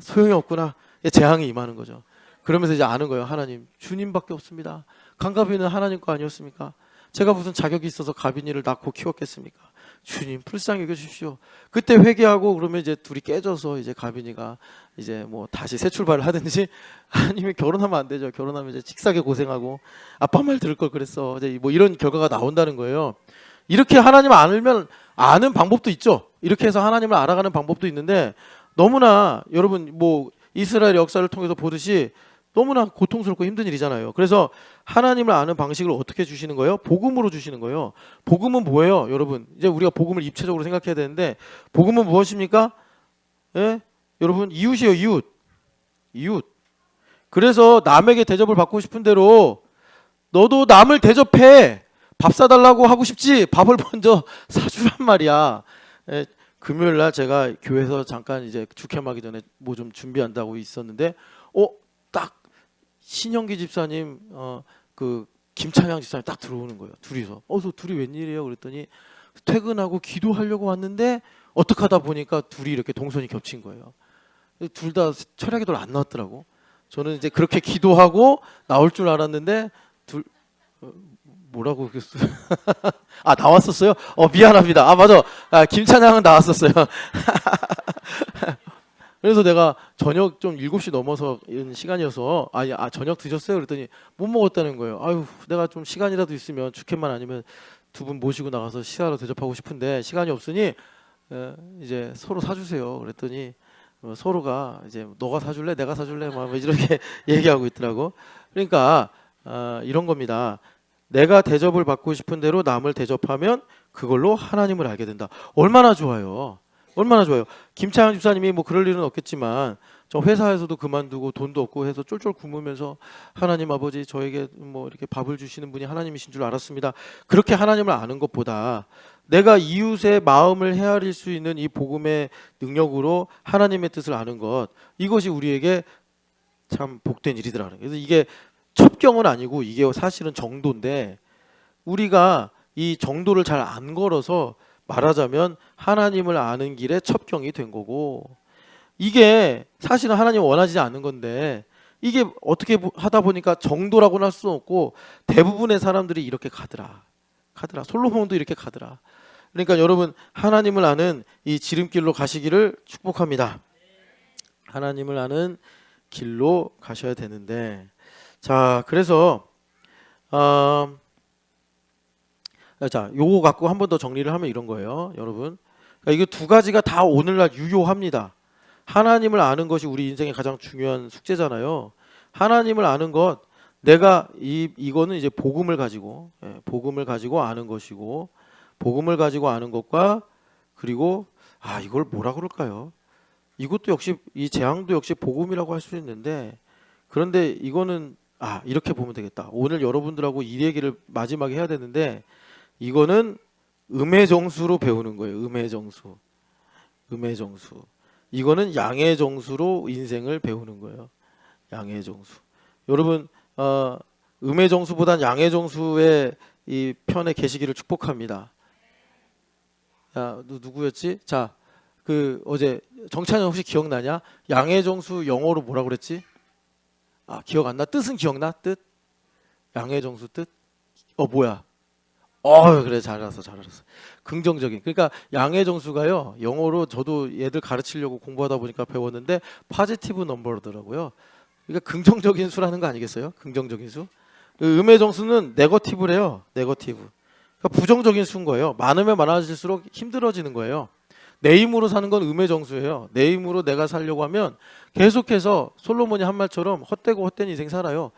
소용이 없구나. 재앙이 임하는 거죠. 그러면서 이제 아는 거예요. 하나님, 주님밖에 없습니다. 강가빈은 하나님 거 아니었습니까? 제가 무슨 자격이 있어서 가빈이를 낳고 키웠겠습니까? 주님 불쌍히 여겨주십시오. 그때 회개하고 그러면 이제 둘이 깨져서 이제 가빈이가 이제 뭐 다시 새 출발을 하든지, 아니면 결혼하면 안 되죠. 결혼하면 이제 칙하게 고생하고 아빠 말 들을 걸 그랬어. 이제 뭐 이런 결과가 나온다는 거예요. 이렇게 하나님을 알면 아는 방법도 있죠. 이렇게 해서 하나님을 알아가는 방법도 있는데, 너무나 여러분 뭐 이스라엘 역사를 통해서 보듯이 너무나 고통스럽고 힘든 일이잖아요. 그래서 하나님을 아는 방식을 어떻게 주시는 거예요? 복음으로 주시는 거예요. 복음은 뭐예요? 여러분, 이제 우리가 복음을 입체적으로 생각해야 되는데, 복음은 무엇입니까? 예? 여러분, 이웃이에요. 이웃. 그래서 남에게 대접을 받고 싶은 대로 너도 남을 대접해. 밥 사달라고 하고 싶지, 밥을 먼저 사주란 말이야. 예? 금요일 날 제가 교회에서 잠깐 이제 주캠하기 전에 뭐 좀 준비한다고 있었는데, 딱 신영기 집사님, 그 김찬양 집사님 딱 들어오는 거예요. 둘이서. 저 둘이 웬일이에요? 그랬더니 퇴근하고 기도하려고 왔는데 어떻게 하다 보니까 둘이 이렇게 동선이 겹친 거예요. 둘 다 철야기도를 안 나왔더라고. 저는 이제 그렇게 기도하고 나올 줄 알았는데 뭐라고 그랬어요? 나왔었어요? 미안합니다. 맞아. 김찬양은 나왔었어요. 그래서 내가 저녁 좀 7시 넘어서 시간이어서 저녁 드셨어요? 그랬더니 못 먹었다는 거예요. 아유, 내가 좀 시간이라도 있으면 주켓만 아니면 두 분 모시고 나가서 식사로 대접하고 싶은데 시간이 없으니 이제 서로 사주세요. 그랬더니 서로가 이제 너가 사줄래? 내가 사줄래? 막 이렇게 얘기하고 있더라고. 그러니까 이런 겁니다. 내가 대접을 받고 싶은 대로 남을 대접하면 그걸로 하나님을 알게 된다. 얼마나 좋아요. 얼마나 좋아요. 김창현 집사님이 뭐 그럴 일은 없겠지만 저 회사에서도 그만두고 돈도 없고 해서 쫄쫄 굶으면서 하나님 아버지 저에게 뭐 이렇게 밥을 주시는 분이 하나님이신 줄 알았습니다. 그렇게 하나님을 아는 것보다 내가 이웃의 마음을 헤아릴 수 있는 이 복음의 능력으로 하나님의 뜻을 아는 것, 이것이 우리에게 참 복된 일이더라는 거예요. 그래서 이게 첩경은 아니고 이게 사실은 정도인데 우리가 이 정도를 잘 안 걸어서 말하자면 하나님을 아는 길에 첩경이 된 거고, 이게 사실은 하나님 원하지 않는 건데 이게 어떻게 하다 보니까 정도라고는 할 수 없고 대부분의 사람들이 이렇게 가더라. 솔로몬도 이렇게 가더라. 그러니까 여러분, 하나님을 아는 이 지름길로 가시기를 축복합니다. 하나님을 아는 길로 가셔야 되는데, 자, 그래서 요거 갖고 한 번 더 정리를 하면 이런 거예요, 여러분. 그러니까 이게 두 가지가 다 오늘날 유효합니다. 하나님을 아는 것이 우리 인생의 가장 중요한 숙제잖아요. 하나님을 아는 것, 내가 이거는 이제 복음을 가지고 아는 것이고, 복음을 가지고 아는 것과, 그리고 이걸 뭐라 그럴까요? 이것도 역시, 이 재앙도 역시 복음이라고 할 수 있는데, 그런데 이거는 이렇게 보면 되겠다. 오늘 여러분들하고 이 얘기를 마지막에 해야 되는데, 이거는 음의 정수로 배우는 거예요. 음의 정수. 이거는 양의 정수로 인생을 배우는 거예요. 양의 정수. 여러분, 음의 정수보단 양의 정수의 이 편에 계시기를 축복합니다. 누구였지? 자, 어제 정찬영 혹시 기억나냐? 양의 정수 영어로 뭐라 그랬지? 기억 안 나? 뜻은 기억나? 뜻? 양의 정수 뜻? 뭐야? 그래, 잘 알았어. 긍정적인. 그러니까 양의 정수가요, 영어로 저도 얘들 가르치려고 공부하다 보니까 배웠는데 포지티브 넘버더라고요. 그러니까 긍정적인 수라는 거 아니겠어요? 긍정적인 수. 음의 정수는 네거티브래요. 네거티브. 그러니까 부정적인 수인 거예요. 많으면 많아질수록 힘들어지는 거예요. 내 힘으로 사는 건 음의 정수예요. 내 힘으로 내가 살려고 하면 계속해서 솔로몬이 한 말처럼 헛되고 헛된 인생 살아요.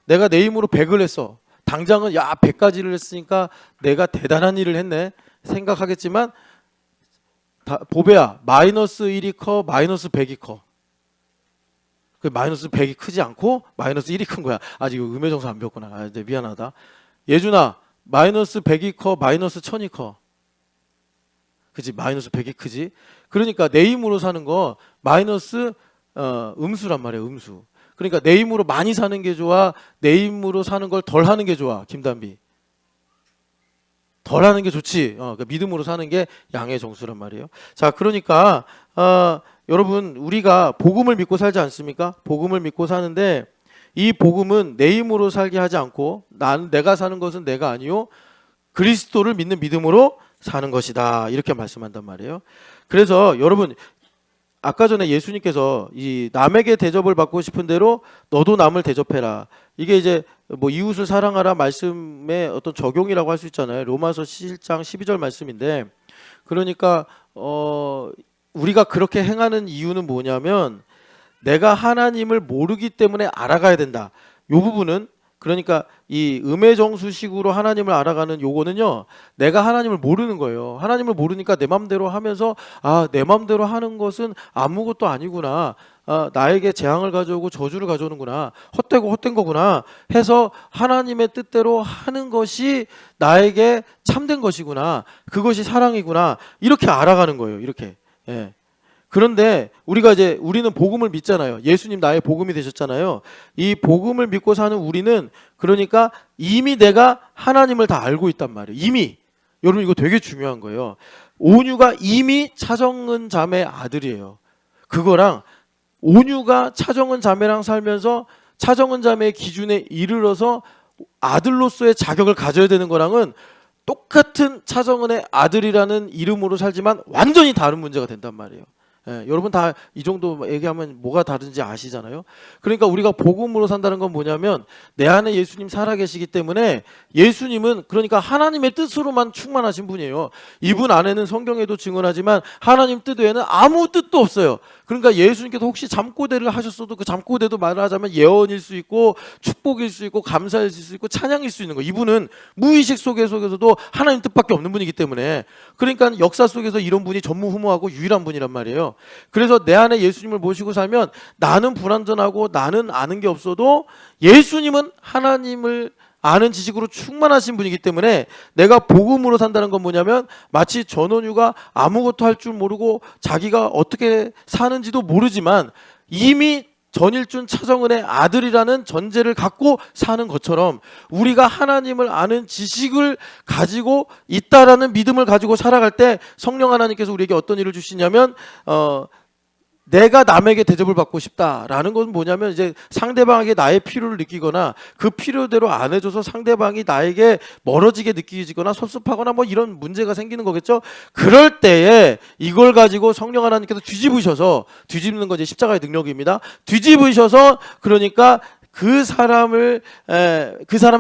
내가 내 힘으로 100을 했어. 당장은 100가지를 했으니까 내가 대단한 일을 했네 생각하겠지만, 보배야, 마이너스 1이 커, 마이너스 100이 커. 그 마이너스 100이 크지 않고 마이너스 1이 큰 거야. 아직 음의 정수 안 배웠구나. 이제 미안하다. 예준아, 마이너스 100이 커, 마이너스 1000이 커. 그지? 마이너스 100이 크지? 그러니까 내 힘으로 사는 거 마이너스 음수란 말이야. 음수. 그러니까 내 힘으로 많이 사는 게 좋아, 내 힘으로 사는 걸 덜 하는 게 좋아, 김단비? 덜 하는 게 좋지. 그러니까 믿음으로 사는 게 양의 정수란 말이에요. 자, 그러니까 여러분, 우리가 복음을 믿고 살지 않습니까? 복음을 믿고 사는데 이 복음은 내 힘으로 살게 하지 않고, 내가 사는 것은 내가 아니요 그리스도를 믿는 믿음으로 사는 것이다, 이렇게 말씀한단 말이에요. 그래서 여러분, 아까 전에 예수님께서 이 남에게 대접을 받고 싶은 대로 너도 남을 대접해라, 이게 이제 뭐 이웃을 사랑하라 말씀의 어떤 적용이라고 할 수 있잖아요. 로마서 7장 12절 말씀인데, 그러니까 우리가 그렇게 행하는 이유는 뭐냐면 내가 하나님을 모르기 때문에 알아가야 된다. 이 부분은, 그러니까 이 음의 정수식으로 하나님을 알아가는 요거는요, 내가 하나님을 모르는 거예요. 하나님을 모르니까 내 맘대로 하면서 내 맘대로 하는 것은 아무것도 아니구나, 나에게 재앙을 가져오고 저주를 가져오는구나, 헛된 거구나 해서 하나님의 뜻대로 하는 것이 나에게 참된 것이구나, 그것이 사랑이구나, 이렇게 알아가는 거예요. 이렇게. 예. 그런데 우리는 복음을 믿잖아요. 예수님 나의 복음이 되셨잖아요. 이 복음을 믿고 사는 우리는 그러니까 이미 내가 하나님을 다 알고 있단 말이에요. 이미. 여러분 이거 되게 중요한 거예요. 온유가 이미 차정은 자매의 아들이에요. 그거랑 온유가 차정은 자매랑 살면서 차정은 자매의 기준에 이르러서 아들로서의 자격을 가져야 되는 거랑은 똑같은 차정은의 아들이라는 이름으로 살지만 완전히 다른 문제가 된단 말이에요. 예, 여러분 다 이 정도 얘기하면 뭐가 다른지 아시잖아요. 그러니까 우리가 복음으로 산다는 건 뭐냐면 내 안에 예수님 살아계시기 때문에 예수님은 그러니까 하나님의 뜻으로만 충만하신 분이에요. 이분 안에는 성경에도 증언하지만 하나님 뜻 외에는 아무 뜻도 없어요. 그러니까 예수님께서 혹시 잠꼬대를 하셨어도 그 잠꼬대도 말하자면 예언일 수 있고 축복일 수 있고 감사일 수 있고 찬양일 수 있는 거. 이분은 무의식 속에서도 하나님 뜻밖에 없는 분이기 때문에 그러니까 역사 속에서 이런 분이 전무후무하고 유일한 분이란 말이에요. 그래서 내 안에 예수님을 모시고 살면 나는 불완전하고 나는 아는 게 없어도 예수님은 하나님을 아는 지식으로 충만하신 분이기 때문에 내가 복음으로 산다는 건 뭐냐면 마치 전원유가 아무것도 할 줄 모르고 자기가 어떻게 사는지도 모르지만 이미 전일준 차정은의 아들이라는 전제를 갖고 사는 것처럼 우리가 하나님을 아는 지식을 가지고 있다라는 믿음을 가지고 살아갈 때 성령 하나님께서 우리에게 어떤 일을 주시냐면 내가 남에게 대접을 받고 싶다라는 건 뭐냐면 이제 상대방에게 나의 필요를 느끼거나 그 필요대로 안 해줘서 상대방이 나에게 멀어지게 느끼거나 섭섭하거나 뭐 이런 문제가 생기는 거겠죠. 그럴 때에 이걸 가지고 성령 하나님께서 뒤집는 건 이제 십자가의 능력입니다. 뒤집으셔서 그러니까 그 사람의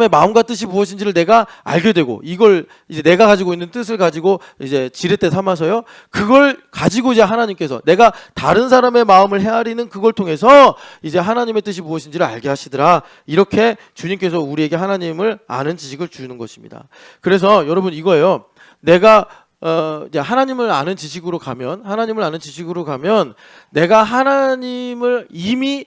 마음과 뜻이 무엇인지를 내가 알게 되고 이걸 이제 내가 가지고 있는 뜻을 가지고 이제 지렛대 삼아서요. 그걸 가지고 이제 하나님께서 내가 다른 사람의 마음을 헤아리는 그걸 통해서 이제 하나님의 뜻이 무엇인지를 알게 하시더라. 이렇게 주님께서 우리에게 하나님을 아는 지식을 주는 것입니다. 그래서 여러분 이거예요. 내가 이제 하나님을 아는 지식으로 가면 내가 하나님을 이미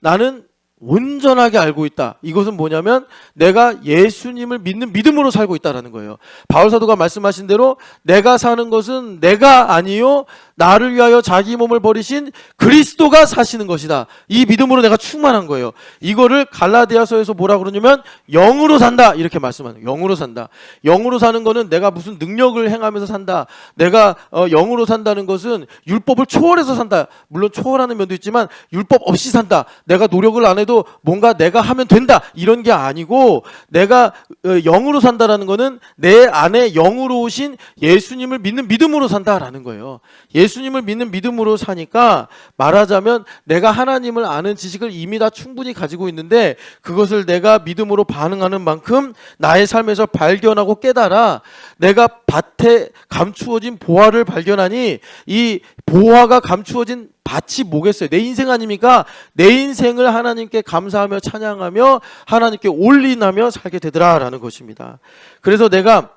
나는 온전하게 알고 있다. 이것은 뭐냐면 내가 예수님을 믿는 믿음으로 살고 있다라는 거예요. 바울 사도가 말씀하신 대로 내가 사는 것은 내가 아니요 나를 위하여 자기 몸을 버리신 그리스도가 사시는 것이다. 이 믿음으로 내가 충만한 거예요. 이거를 갈라디아서에서 뭐라 그러냐면 영으로 산다 이렇게 말씀하는 거예요. 영으로 산다. 영으로 사는 거는 내가 무슨 능력을 행하면서 산다. 내가 영으로 산다는 것은 율법을 초월해서 산다. 물론 초월하는 면도 있지만 율법 없이 산다. 내가 노력을 안 해도 뭔가 내가 하면 된다. 이런 게 아니고 내가 영으로 산다라는 거는 내 안에 영으로 오신 예수님을 믿는 믿음으로 산다라는 거예요. 예수님을 믿는 믿음으로 사니까 말하자면 내가 하나님을 아는 지식을 이미 다 충분히 가지고 있는데 그것을 내가 믿음으로 반응하는 만큼 나의 삶에서 발견하고 깨달아 내가 밭에 감추어진 보화를 발견하니 이 보화가 감추어진 밭이 뭐겠어요? 내 인생 아닙니까? 내 인생을 하나님께 감사하며 찬양하며 하나님께 올인하며 살게 되더라라는 것입니다. 그래서 내가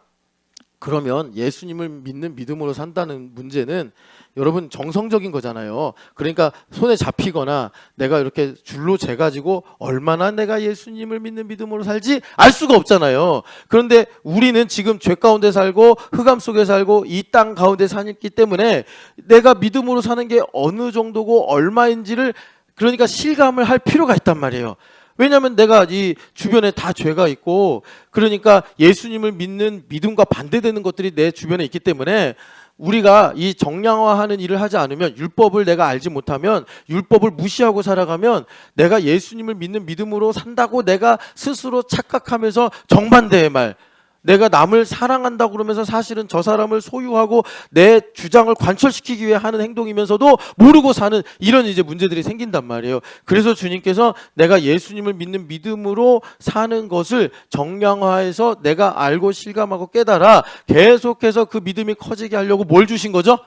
그러면 예수님을 믿는 믿음으로 산다는 문제는 여러분 정성적인 거잖아요. 그러니까 손에 잡히거나 내가 이렇게 줄로 재가지고 얼마나 내가 예수님을 믿는 믿음으로 살지 알 수가 없잖아요. 그런데 우리는 지금 죄 가운데 살고 흑암 속에 살고 이 땅 가운데 사기 때문에 내가 믿음으로 사는 게 어느 정도고 얼마인지를 그러니까 실감을 할 필요가 있단 말이에요. 왜냐하면 내가 이 주변에 다 죄가 있고 그러니까 예수님을 믿는 믿음과 반대되는 것들이 내 주변에 있기 때문에 우리가 이 정량화하는 일을 하지 않으면 율법을 내가 알지 못하면 율법을 무시하고 살아가면 내가 예수님을 믿는 믿음으로 산다고 내가 스스로 착각하면서 정반대의 말 내가 남을 사랑한다고 그러면서 사실은 저 사람을 소유하고 내 주장을 관철시키기 위해 하는 행동이면서도 모르고 사는 이런 이제 문제들이 생긴단 말이에요. 그래서 주님께서 내가 예수님을 믿는 믿음으로 사는 것을 정량화해서 내가 알고 실감하고 깨달아 계속해서 그 믿음이 커지게 하려고 뭘 주신 거죠?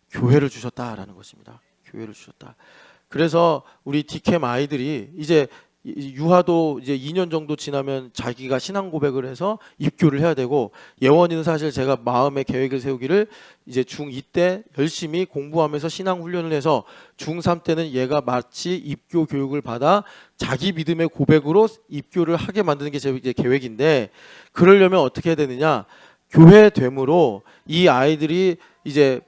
교회를 주셨다라는 것입니다. 교회를 주셨다. 그래서 우리 디캠 아이들이 이제 유아도 이제 2년 정도 지나면 자기가 신앙 고백을 해서 입교를 해야 되고 예원이는 사실 제가 마음의 계획을 세우기를 이제 중2 때 열심히 공부하면서 신앙 훈련을 해서 중3 때는 얘가 마치 입교 교육을 받아 자기 믿음의 고백으로 입교를 하게 만드는 게 제 이제 계획인데 그러려면 어떻게 해야 되느냐 교회 됨으로 이 아이들이 이제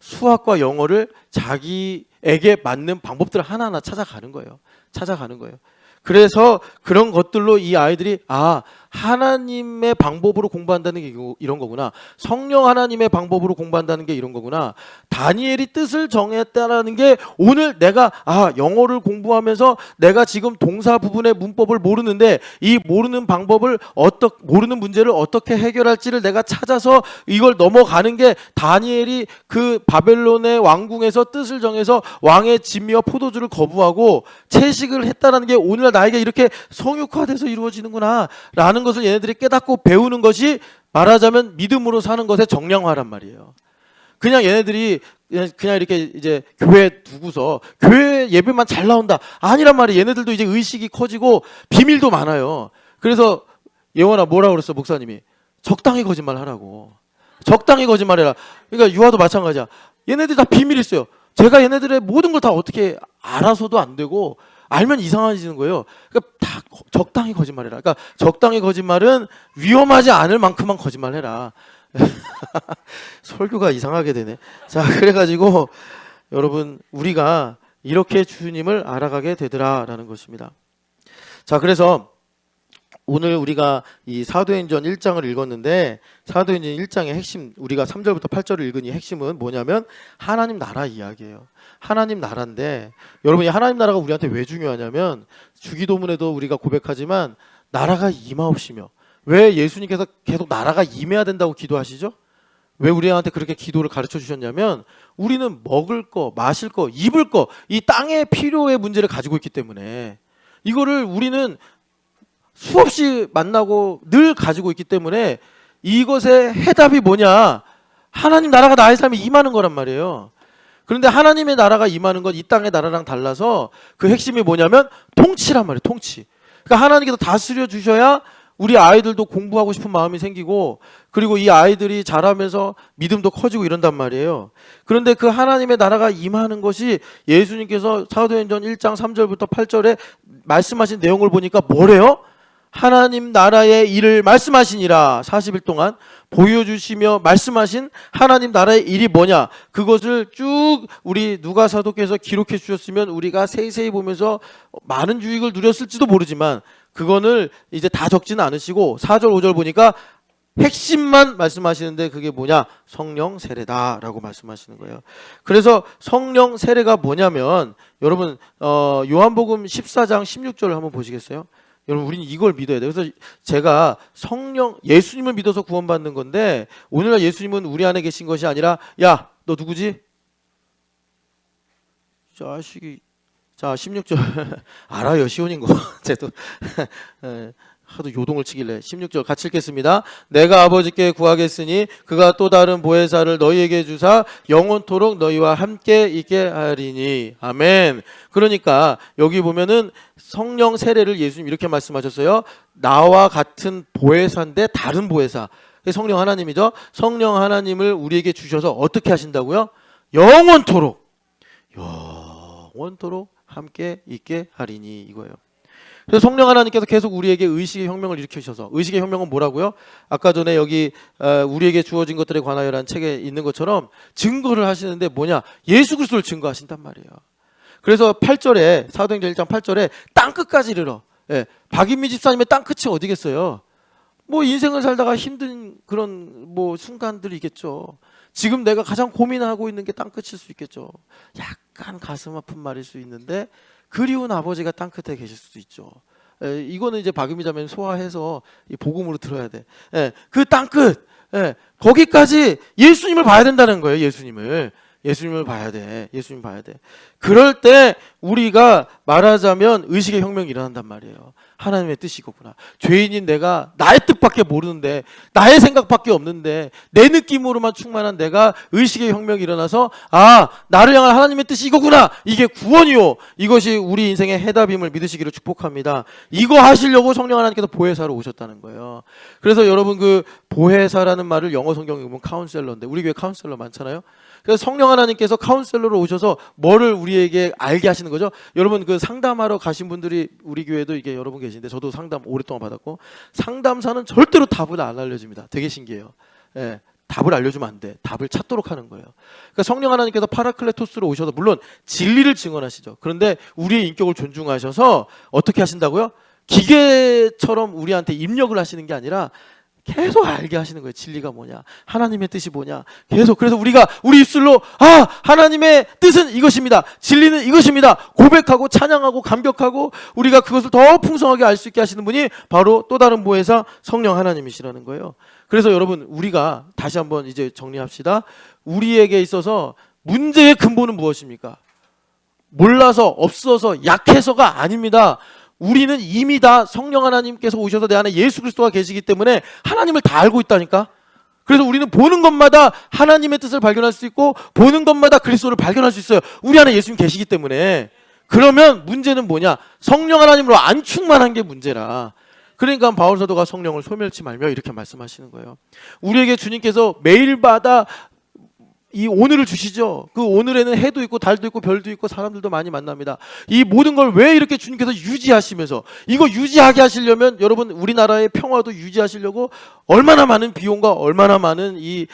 수학과 영어를 자기에게 맞는 방법들을 하나하나 찾아가는 거예요. 찾아가는 거예요. 그래서 그런 것들로 이 아이들이 하나님의 방법으로 공부한다는 게 이런 거구나. 성령 하나님의 방법으로 공부한다는 게 이런 거구나. 다니엘이 뜻을 정했다라는 게 오늘 내가 영어를 공부하면서 내가 지금 동사 부분의 문법을 모르는데 이 모르는 방법을 모르는 문제를 어떻게 해결할지를 내가 찾아서 이걸 넘어가는 게 다니엘이 그 바벨론의 왕궁에서 뜻을 정해서 왕의 진미와 포도주를 거부하고 채식을 했다라는 게 오늘날 나에게 이렇게 성육화돼서 이루어지는구나 라는 것을 얘네들이 깨닫고 배우는 것이 말하자면 믿음으로 사는 것의 정량화란 말이에요. 그냥 얘네들이 그냥 이렇게 이제 교회 두고서 교회 예배만 잘 나온다 아니란 말이에요. 얘네들도 이제 의식이 커지고 비밀도 많아요. 그래서 예원아 뭐라 그랬어 목사님이? 적당히 거짓말하라고. 적당히 거짓말해라. 그러니까 유아도 마찬가지야. 얘네들이 다 비밀이 있어요. 제가 얘네들의 모든 걸 다 어떻게 알아서도 안 되고 알면 이상해지는 거예요. 그러니까 다 적당히 거짓말해라. 그러니까 적당히 거짓말은 위험하지 않을 만큼만 거짓말해라. 설교가 이상하게 되네. 자, 그래가지고 여러분 우리가 이렇게 주님을 알아가게 되더라라는 것입니다. 자, 그래서 오늘 우리가 이 사도행전 1장을 읽었는데 사도행전 1장의 핵심 우리가 3절부터 8절을 읽은 이 핵심은 뭐냐면 하나님 나라 이야기예요. 하나님 나라인데 여러분 이 하나님 나라가 우리한테 왜 중요하냐면 주기도문에도 우리가 고백하지만 나라가 임하옵시며 왜 예수님께서 계속 나라가 임해야 된다고 기도하시죠? 왜 우리한테 그렇게 기도를 가르쳐 주셨냐면 우리는 먹을 거, 마실 거, 입을 거 이 땅의 필요의 문제를 가지고 있기 때문에 이거를 우리는 수없이 만나고 늘 가지고 있기 때문에 이것의 해답이 뭐냐? 하나님 나라가 나의 삶에 임하는 거란 말이에요. 그런데 하나님의 나라가 임하는 건 이 땅의 나라랑 달라서 그 핵심이 뭐냐면 통치란 말이에요. 통치. 그러니까 하나님께서 다스려 주셔야 우리 아이들도 공부하고 싶은 마음이 생기고 그리고 이 아이들이 자라면서 믿음도 커지고 이런단 말이에요. 그런데 그 하나님의 나라가 임하는 것이 예수님께서 사도행전 1장 3절부터 8절에 말씀하신 내용을 보니까 뭐래요? 하나님 나라의 일을 말씀하시니라. 40일 동안 보여주시며 말씀하신 하나님 나라의 일이 뭐냐, 그것을 쭉 우리 누가 사도께서 기록해 주셨으면 우리가 세세히 보면서 많은 유익을 누렸을지도 모르지만 그거를 이제 다 적지는 않으시고 4절 5절 보니까 핵심만 말씀하시는데 그게 뭐냐? 성령 세례다라고 말씀하시는 거예요. 그래서 성령 세례가 뭐냐면 여러분 요한복음 14장 16절을 한번 보시겠어요? 여러분 우리는 이걸 믿어야 돼요. 그래서 제가 성령 예수님을 믿어서 구원받는 건데 오늘날 예수님은 우리 안에 계신 것이 아니라 야, 너 누구지? 자식이 자 16절 알아요. 시온인 거. 쟤도 하도 요동을 치길래 16절 같이 읽겠습니다. 내가 아버지께 구하겠으니 그가 또 다른 보혜사를 너희에게 주사 영원토록 너희와 함께 있게 하리니. 아멘. 그러니까 여기 보면은 성령 세례를 예수님 이렇게 말씀하셨어요. 나와 같은 보혜사인데 다른 보혜사. 성령 하나님이죠. 성령 하나님을 우리에게 주셔서 어떻게 하신다고요? 영원토록 함께 있게 하리니 이거예요. 그래서 성령 하나님께서 계속 우리에게 의식의 혁명을 일으키셔서, 의식의 혁명은 뭐라고요? 아까 전에 여기 우리에게 주어진 것들에 관하여라는 책에 있는 것처럼 증거를 하시는데 뭐냐? 예수 그리스도를 증거하신단 말이에요. 그래서 8절에 사도행전 1장 8절에 땅끝까지 이르러, 박인미 집사님의 땅끝이 어디겠어요? 뭐 인생을 살다가 힘든 그런 뭐 순간들이겠죠. 지금 내가 가장 고민하고 있는 게 땅끝일 수 있겠죠. 약간 가슴 아픈 말일 수 있는데 그리운 아버지가 땅끝에 계실 수도 있죠. 이거는 이제 박유미 자매님 소화해서 이 복음으로 들어야 돼. 그 땅끝, 거기까지 예수님을 봐야 된다는 거예요. 예수님을 봐야 돼. 예수님 봐야 돼. 그럴 때 우리가 말하자면 의식의 혁명이 일어난단 말이에요. 하나님의 뜻이 이거구나. 죄인인 내가 나의 뜻밖에 모르는데, 나의 생각밖에 없는데, 내 느낌으로만 충만한 내가 의식의 혁명이 일어나서 나를 향한 하나님의 뜻이 이거구나. 이게 구원이요. 이것이 우리 인생의 해답임을 믿으시기를 축복합니다. 이거 하시려고 성령 하나님께서 보혜사로 오셨다는 거예요. 그래서 여러분 그 보혜사라는 말을 영어 성경에 보면 카운셀러인데 우리 교회 카운셀러 많잖아요. 그래서 성령 하나님께서 카운셀러로 오셔서 뭐를 우리에게 알게 하시는 거죠? 여러분 그 상담하러 가신 분들이 우리 교회도 이게 여러분 계신데 저도 상담 오랫동안 받았고 상담사는 절대로 답을 안 알려줍니다. 되게 신기해요. 답을 알려주면 안 돼. 답을 찾도록 하는 거예요. 그러니까 성령 하나님께서 파라클레토스로 오셔서 물론 진리를 증언하시죠. 그런데 우리의 인격을 존중하셔서 어떻게 하신다고요? 기계처럼 우리한테 입력을 하시는 게 아니라 계속 알게 하시는 거예요. 진리가 뭐냐, 하나님의 뜻이 뭐냐, 계속. 그래서 우리가 우리 입술로 하나님의 뜻은 이것입니다, 진리는 이것입니다 고백하고 찬양하고 감격하고 우리가 그것을 더 풍성하게 알 수 있게 하시는 분이 바로 또 다른 보혜사 성령 하나님이시라는 거예요. 그래서 여러분, 우리가 다시 한번 이제 정리합시다. 우리에게 있어서 문제의 근본은 무엇입니까? 몰라서, 없어서, 약해서가 아닙니다. 우리는 이미 다 성령 하나님께서 오셔서 내 안에 예수 그리스도가 계시기 때문에 하나님을 다 알고 있다니까. 그래서 우리는 보는 것마다 하나님의 뜻을 발견할 수 있고 보는 것마다 그리스도를 발견할 수 있어요. 우리 안에 예수님 계시기 때문에. 그러면 문제는 뭐냐? 성령 하나님으로 안 충만한 게 문제라. 그러니까 바울 사도가 성령을 소멸치 말며 이렇게 말씀하시는 거예요. 우리에게 주님께서 매일마다 이 오늘을 주시죠. 그 오늘에는 해도 있고 달도 있고 별도 있고 사람들도 많이 만납니다. 이 모든 걸 왜 이렇게 주님께서 유지하시면서, 이거 유지하게 하시려면 여러분 우리나라의 평화도 유지하시려고 얼마나 많은 비용과 얼마나 많은 이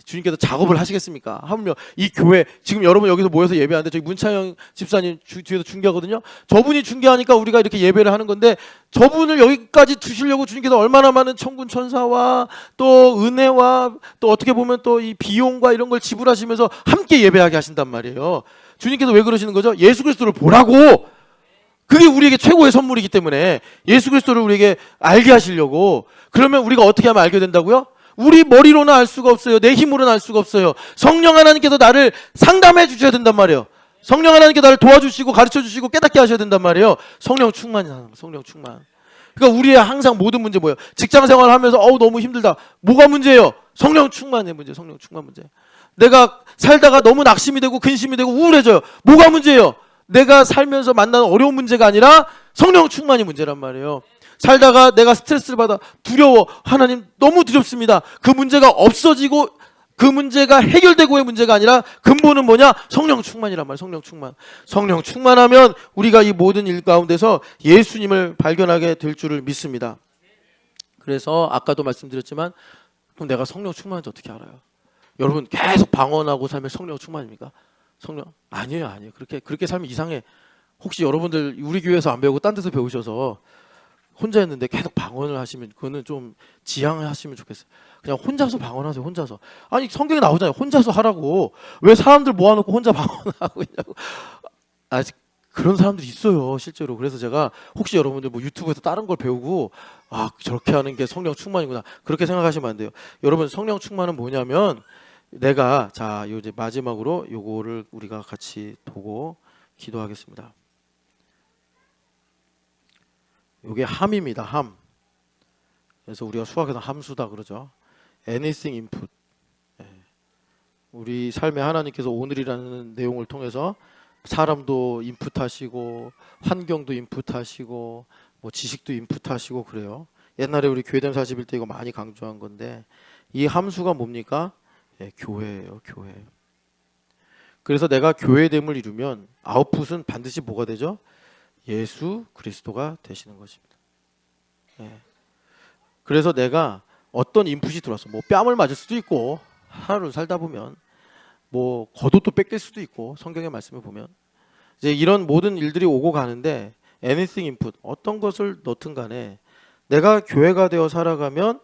주님께서 작업을 하시겠습니까? 하물며 이 교회, 지금 여러분 여기서 모여서 예배하는데 저기 문차영 집사님 뒤에서 중계하거든요. 저분이 중계하니까 우리가 이렇게 예배를 하는 건데, 저분을 여기까지 두시려고 주님께서 얼마나 많은 천군 천사와 또 은혜와 또 어떻게 보면 또 이 비용과 이런 걸 지불하시면서 함께 예배하게 하신단 말이에요. 주님께서 왜 그러시는 거죠? 예수 그리스도를 보라고. 그게 우리에게 최고의 선물이기 때문에 예수 그리스도를 우리에게 알게 하시려고. 그러면 우리가 어떻게 하면 알게 된다고요? 우리 머리로는 알 수가 없어요. 내 힘으로는 알 수가 없어요. 성령 하나님께서 나를 상담해 주셔야 된단 말이에요. 성령 하나님께서 나를 도와주시고 가르쳐 주시고 깨닫게 하셔야 된단 말이에요. 성령 충만이야. 성령 충만. 그러니까 우리의 항상 모든 문제 뭐예요? 직장 생활하면서 너무 힘들다. 뭐가 문제예요? 성령 충만의 문제. 성령 충만 문제. 내가 살다가 너무 낙심이 되고 근심이 되고 우울해져요. 뭐가 문제예요? 내가 살면서 만나는 어려운 문제가 아니라 성령 충만이 문제란 말이에요. 살다가 내가 스트레스를 받아 두려워, 하나님 너무 두렵습니다. 그 문제가 없어지고 그 문제가 해결되고의 문제가 아니라 근본은 뭐냐? 성령 충만이란 말이에요. 성령 충만. 성령 충만하면 우리가 이 모든 일 가운데서 예수님을 발견하게 될 줄을 믿습니다. 그래서 아까도 말씀드렸지만, 그럼 내가 성령 충만한지 어떻게 알아요? 여러분 계속 방언하고 살면 성령 충만입니까? 성령 아니에요. 그렇게 살면 이상해. 혹시 여러분들 우리 교회에서 안 배우고 딴 데서 배우셔서 혼자 했는데 계속 방언을 하시면 그거는 좀 지양하시면 좋겠어요. 그냥 혼자서 방언하세요. 혼자서. 아니 성경에 나오잖아요. 혼자서 하라고. 왜 사람들 모아놓고 혼자 방언하고 있냐고. 아직 그런 사람들이 있어요, 실제로. 그래서 제가 혹시 여러분들 뭐 유튜브에서 다른 걸 배우고 저렇게 하는 게 성령 충만이구나, 그렇게 생각하시면 안 돼요. 여러분 성령 충만은 뭐냐면, 내가 이제 마지막으로 요거를 우리가 같이 보고 기도하겠습니다. 요게 함입니다. 함. 그래서 우리가 수학에서 함수다 그러죠. anything input. 우리 삶에 하나님께서 오늘이라는 내용을 통해서 사람도 인풋하시고 환경도 인풋하시고 뭐 지식도 인풋하시고 그래요. 옛날에 우리 교회됨 41때 이거 많이 강조한 건데, 이 함수가 뭡니까? 교회예요. 교회. 그래서 내가 교회됨을 이루면 아웃풋은 반드시 뭐가 되죠? 예수 그리스도가 되시는 것입니다. 그래서 내가 어떤 인풋이 들어왔어, 뭐 뺨을 맞을 수도 있고, 하루를 살다 보면 뭐 겉옷도 뺏길 수도 있고, 성경의 말씀을 보면 이제 이런 모든 일들이 오고 가는데, anything input, 어떤 것을 넣든 간에 내가 교회가 되어 살아가면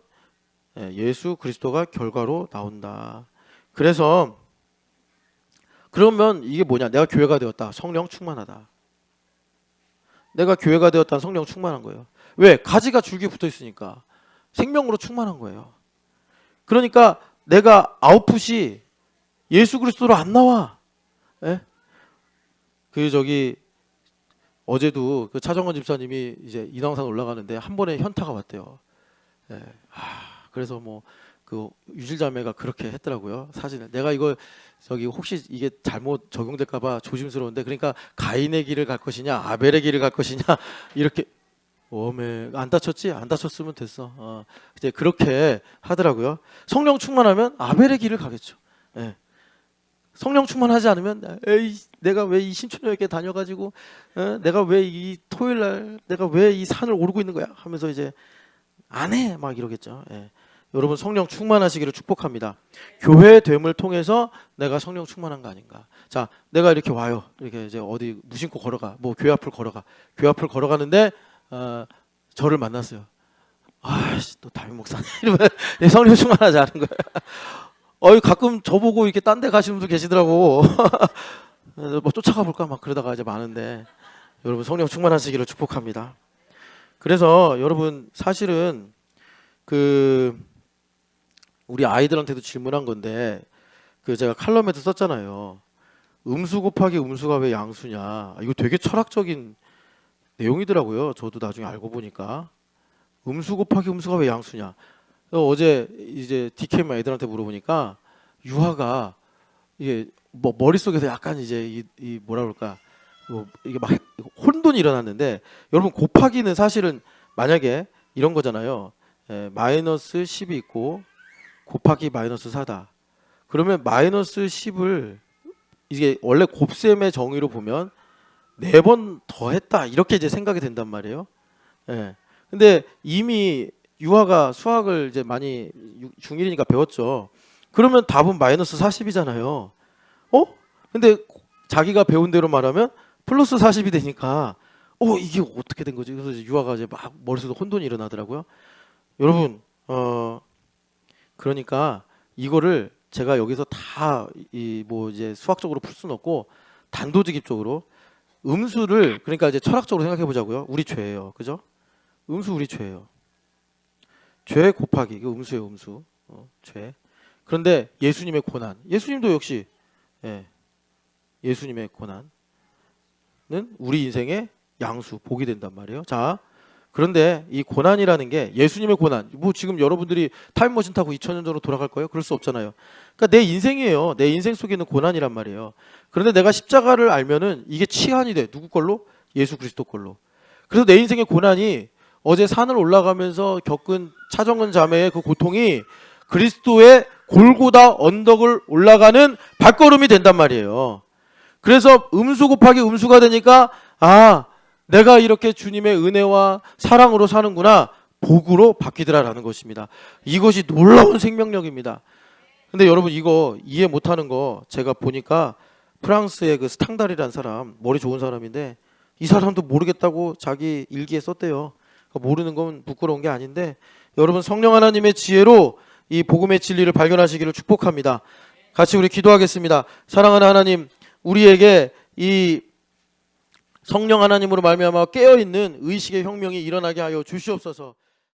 예수 그리스도가 결과로 나온다. 그래서 그러면 이게 뭐냐? 내가 교회가 되었다. 성령 충만하다. 내가 교회가 되었다는 성령 충만한 거예요. 왜? 가지가 줄기에 붙어 있으니까 생명으로 충만한 거예요. 그러니까 내가 아웃풋이 예수 그리스도로 안 나와. 어제도 그 차정원 집사님이 이제 인왕산 올라가는데 한 번에 현타가 왔대요. 그래서 뭐 그 유실자매가 그렇게 했더라고요. 사진을. 내가 이거 혹시 이게 잘못 적용될까봐 조심스러운데, 그러니까 가인의 길을 갈 것이냐 아벨의 길을 갈 것이냐 이렇게. 안 다쳤지? 안 다쳤으면 됐어. 이제 그렇게 하더라고요. 성령 충만하면 아벨의 길을 가겠죠. 성령 충만하지 않으면 내가 왜 이 신촌여교에 다녀가지고 내가 왜 이 토요일날 내가 왜 이 산을 오르고 있는 거야 하면서 이제 안 해 막 이러겠죠. 여러분 성령 충만하시기를 축복합니다. 교회 됨을 통해서 내가 성령 충만한 거 아닌가. 자, 내가 이렇게 와요. 이렇게 이제 어디 무심코 걸어가. 뭐 교회 앞을 걸어가. 교회 앞을 걸어가는데 저를 만났어요. 아씨, 또 담임 목사님 이러면 성령 충만하지 않은 거예요. 가끔 저보고 이렇게 딴 데 가시는 분들 계시더라고. 뭐 쫓아가 볼까 막 그러다가 이제 많은데 여러분 성령 충만하시기를 축복합니다. 그래서 여러분 사실은 우리 아이들한테도 질문한 건데 제가 칼럼에도 썼잖아요. 음수 곱하기 음수가 왜 양수냐. 이거 되게 철학적인 내용이더라고요. 저도 나중에 알고 보니까 음수 곱하기 음수가 왜 양수냐. 어제 이제 디캠 애들한테 물어보니까 유아가 이게 뭐 머릿속에서 약간 이제 이 뭐라 그럴까 이게 막 혼돈이 일어났는데 여러분 곱하기는 사실은 만약에 이런 거잖아요. 마이너스 10이 있고 곱하기 마이너스 4다. 그러면 마이너스 10을 이게 원래 곱셈의 정의로 보면 4번 더했다 이렇게 이제 생각이 된단 말이에요. 근데 이미 유아가 수학을 이제 많이 중1이니까 배웠죠. 그러면 답은 마이너스 40이잖아요. 근데 자기가 배운 대로 말하면 플러스 40이 되니까 이게 어떻게 된 거지? 그래서 유아가 이제 막 머릿속에 혼돈이 일어나더라고요. 여러분 그러니까 이거를 제가 여기서 다 뭐 이제 수학적으로 풀 수는 없고 단도직입적으로 음수를 그러니까 이제 철학적으로 생각해 보자고요. 우리 죄예요. 그죠? 음수 우리 죄예요. 죄 곱하기 이거 음수예요. 음수. 죄. 그런데 예수님의 고난. 예수님도 역시 예수님의 고난은 우리 인생의 양수 복이 된단 말이에요. 자, 그런데 이 고난이라는 게 예수님의 고난. 뭐 지금 여러분들이 타임머신 타고 2000년 전으로 돌아갈 거예요? 그럴 수 없잖아요. 그러니까 내 인생이에요. 내 인생 속에 있는 고난이란 말이에요. 그런데 내가 십자가를 알면은 이게 치환이 돼. 누구 걸로? 예수 그리스도 걸로. 그래서 내 인생의 고난이 어제 산을 올라가면서 겪은 차정은 자매의 그 고통이 그리스도의 골고다 언덕을 올라가는 발걸음이 된단 말이에요. 그래서 음수 곱하기 음수가 되니까 내가 이렇게 주님의 은혜와 사랑으로 사는구나. 복으로 바뀌더라라는 것입니다. 이것이 놀라운 생명력입니다. 근데 여러분 이거 이해 못하는 거 제가 보니까 프랑스의 그 스탕달이라는 사람 머리 좋은 사람인데 이 사람도 모르겠다고 자기 일기에 썼대요. 그러니까 모르는 건 부끄러운 게 아닌데 여러분 성령 하나님의 지혜로 이 복음의 진리를 발견하시기를 축복합니다. 같이 우리 기도하겠습니다. 사랑하는 하나님, 우리에게 이 성령 하나님으로 말미암아 깨어있는 의식의 혁명이 일어나게 하여 주시옵소서.